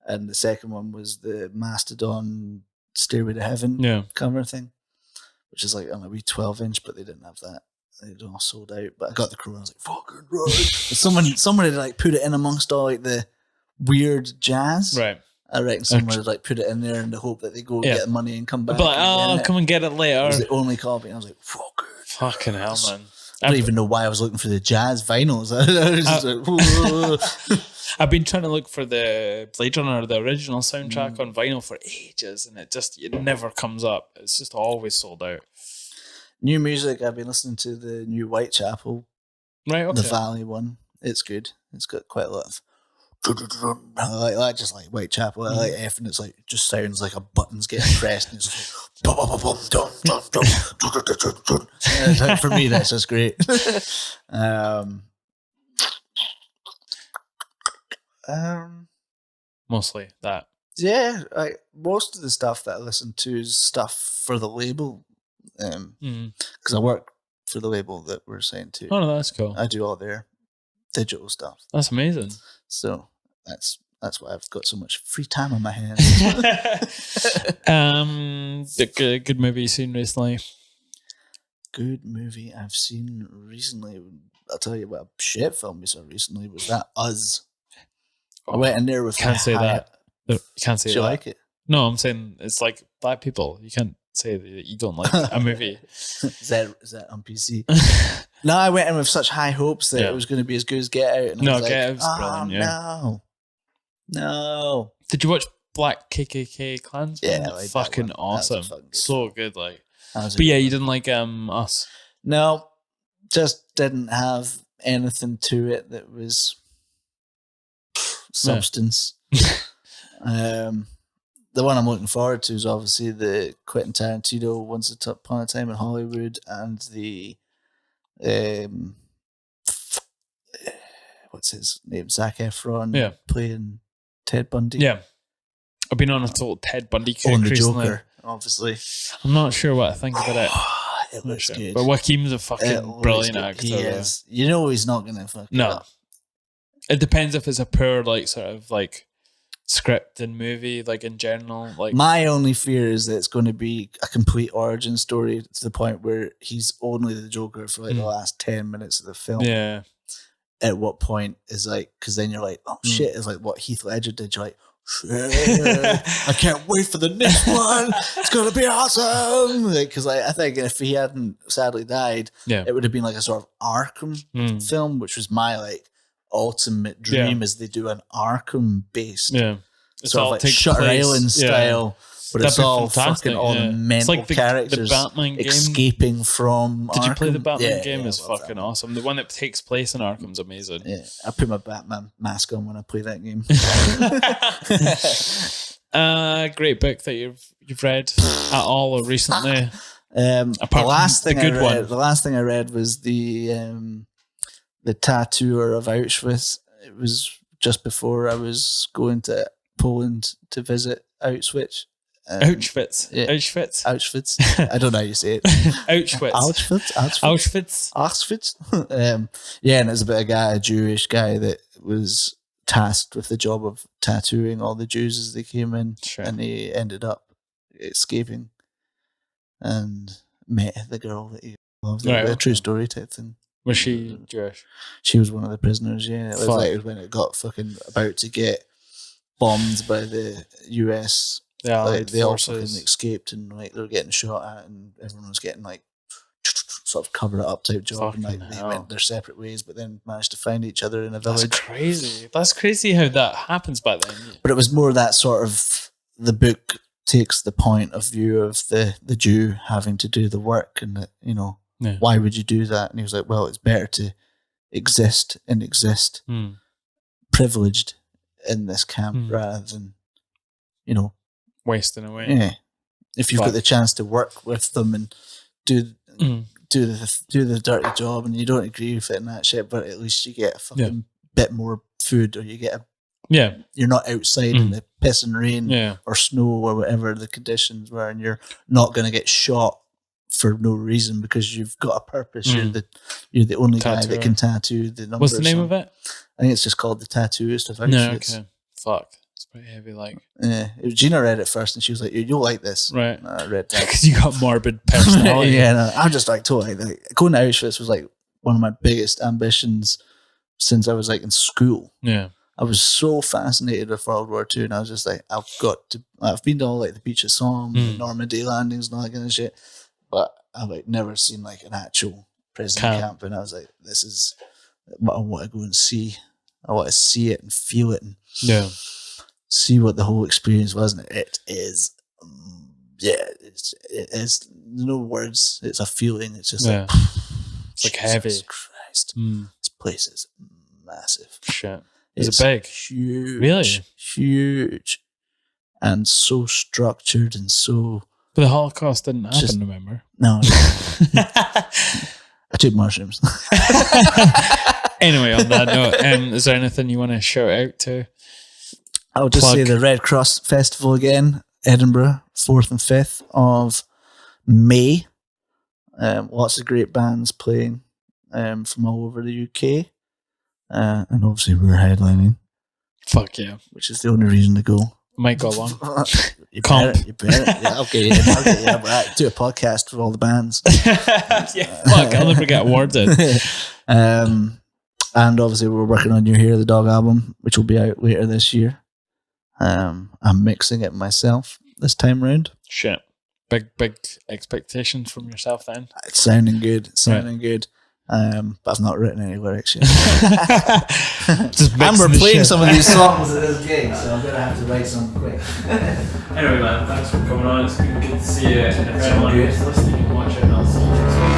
Speaker 3: And the second one was the Mastodon Stairway to Heaven cover thing, which is like on a wee 12-inch, but they didn't have that. They'd all sold out. But I got the crow and I was like, fucking right. Someone had like put it in amongst all like the weird jazz.
Speaker 2: Right.
Speaker 3: I reckon someone would like put it in there in the hope that they go get the money and come back.
Speaker 2: But like, come and get it later.
Speaker 3: It was the only copy. And I was like,
Speaker 2: fucking hell, man.
Speaker 3: I don't even know why I was looking for the jazz vinyls. I was just like,
Speaker 2: I've been trying to look for the Blade Runner, the original soundtrack on vinyl for ages, and it never comes up. It's just always sold out.
Speaker 3: New music, I've been listening to the new Whitechapel, the Valley one. It's good. It's got quite a lot of I like that, just like Whitechapel. I like F, and it's like just sounds like a button's getting pressed, and it's like for me that's just great.
Speaker 2: Mostly that.
Speaker 3: Yeah, most of the stuff that I listen to is stuff for the label, because I work for the label that we're signed to.
Speaker 2: Oh, no, that's cool.
Speaker 3: I do all their digital stuff.
Speaker 2: That's amazing.
Speaker 3: So that's why I've got so much free time on my hands.
Speaker 2: The good movie you've seen recently?
Speaker 3: Good movie I've seen recently. I'll tell you what a shit film we saw recently was that Us. I went in there with
Speaker 2: can't say that. You can't say
Speaker 3: that.
Speaker 2: Do you
Speaker 3: like it?
Speaker 2: No, I'm saying it's like black people. You can't say that you don't like a movie.
Speaker 3: Is that on PC? No, I went in with such high hopes that it was going to be as good as Get Out. And I was
Speaker 2: Get Out was brilliant. Yeah.
Speaker 3: No.
Speaker 2: Did you watch Black KKK Klansman?
Speaker 3: Yeah, I like
Speaker 2: fucking
Speaker 3: that
Speaker 2: awesome.
Speaker 3: Fucking good.
Speaker 2: So good, like. But yeah, you didn't like Us.
Speaker 3: No, just didn't have anything to it that was substance. The one I'm looking forward to is obviously the Quentin Tarantino Once Upon a Time in Hollywood and the what's his name? Zac Efron playing Ted Bundy.
Speaker 2: Yeah. I've been on a total Ted Bundy kick
Speaker 3: on the
Speaker 2: recently.
Speaker 3: Joker, obviously.
Speaker 2: I'm not sure what I think about it.
Speaker 3: It looks good.
Speaker 2: But Joaquin's a fucking brilliant actor.
Speaker 3: He is. You know he's not going to fuck it up.
Speaker 2: It depends if it's a poor, like, sort of, like, script and movie, like, in general. Like,
Speaker 3: my only fear is that it's going to be a complete origin story to the point where he's only the Joker for, like, the last 10 minutes of the film.
Speaker 2: Yeah.
Speaker 3: At what point is, like, because then you're like, oh, shit, it's like what Heath Ledger did. You're like, shit, I can't wait for the next one. It's going to be awesome. Because I think if he hadn't sadly died, it would have been like a sort of Arkham film, which was my, like, ultimate dream is they do an Arkham based sort of like Shutter Island style, but it's all fucking all the mental
Speaker 2: like
Speaker 3: characters
Speaker 2: the Batman game.
Speaker 3: Escaping from
Speaker 2: Did
Speaker 3: Arkham.
Speaker 2: you play the Batman game? Is fucking awesome. The one that takes place in Arkham's amazing.
Speaker 3: Yeah, I put my Batman mask on when I play that game.
Speaker 2: Great book that you've read at all or recently.
Speaker 3: The last thing I read was the Tattooer of Auschwitz. It was just before I was going to Poland to visit Auschwitz.
Speaker 2: Auschwitz.
Speaker 3: Yeah.
Speaker 2: Auschwitz.
Speaker 3: I don't know how you say it.
Speaker 2: Auschwitz.
Speaker 3: Yeah, and it's about a Jewish guy that was tasked with the job of tattooing all the Jews as they came in, and he ended up escaping and met the girl that he loved. A true story type thing.
Speaker 2: Was she Jewish?
Speaker 3: She was one of the prisoners, yeah. It was like when it got fucking about to get bombed by the US.
Speaker 2: Yeah,
Speaker 3: like, they all fucking escaped and like they were getting shot at and everyone was getting like sort of cover it up type job. And, like, they went their separate ways but then managed to find each other in a village.
Speaker 2: That's crazy how that happens back then.
Speaker 3: But it was more that sort of, the book takes the point of view of the Jew having to do the work and that, you know, why would you do that? And he was like, well, it's better to exist privileged in this camp rather than, you know,
Speaker 2: wasting away.
Speaker 3: Yeah. If you've got the chance to work with them and do the dirty job and you don't agree with it and that shit, but at least you get a fucking bit more food or you get a
Speaker 2: Yeah.
Speaker 3: You're not outside in the piss and rain
Speaker 2: Yeah.
Speaker 3: or snow or whatever the conditions were, and you're not going to get shot for no reason because you've got a purpose. You're the only guy that can tattoo the numbers.
Speaker 2: What's the name of it?
Speaker 3: I think it's just called The Tattooist of Auschwitz.
Speaker 2: No, okay. Fuck. It's pretty heavy, like.
Speaker 3: Yeah. Gina read it first and she was like, you'll like this.
Speaker 2: Right.
Speaker 3: And I read that.
Speaker 2: Because you got morbid personality.
Speaker 3: Yeah, no, I'm just like totally. Like, going to Auschwitz was like one of my biggest ambitions since I was like in school.
Speaker 2: Yeah.
Speaker 3: I was so fascinated with World War II, and I was just like, I've been to all like the beach of Somme, the Normandy landings and all that kind of shit, but I've like never seen like an actual prison camp, and I was like, this is what I want to go and see. I want to see it and feel it and see what the whole experience was, and it is, it is no words. It's a feeling. It's just like,
Speaker 2: it's like heavy.
Speaker 3: Jesus Christ, this place is massive.
Speaker 2: Shit. Is it big?
Speaker 3: Huge.
Speaker 2: Really?
Speaker 3: Huge. And so structured and so...
Speaker 2: But the Holocaust didn't happen, remember?
Speaker 3: No. I took mushrooms.
Speaker 2: Anyway, on that note, is there anything you want to shout out to?
Speaker 3: I'll just say the Red Cross Festival again, Edinburgh, 4th and 5th of May. Lots of great bands playing from all over the UK. And obviously we're headlining.
Speaker 2: Fuck yeah.
Speaker 3: Which is the only reason to go.
Speaker 2: Might go along.
Speaker 3: You better. Yeah, I'll get you. But do a podcast with all the bands.
Speaker 2: Fuck, I'll never get awarded.
Speaker 3: And obviously we're working on You Hear the Dog album, which will be out later this year. I'm mixing it myself this time round.
Speaker 2: Shit. Big expectations from yourself then?
Speaker 3: It's sounding good. Good. But I've not written any lyrics yet. And we're playing some of these songs at this gig, so I'm going to have to write some quick.
Speaker 2: Anyway, man, thanks for coming on. It's been good to see you. And if anyone is listening, watch it, and I'll see you next week.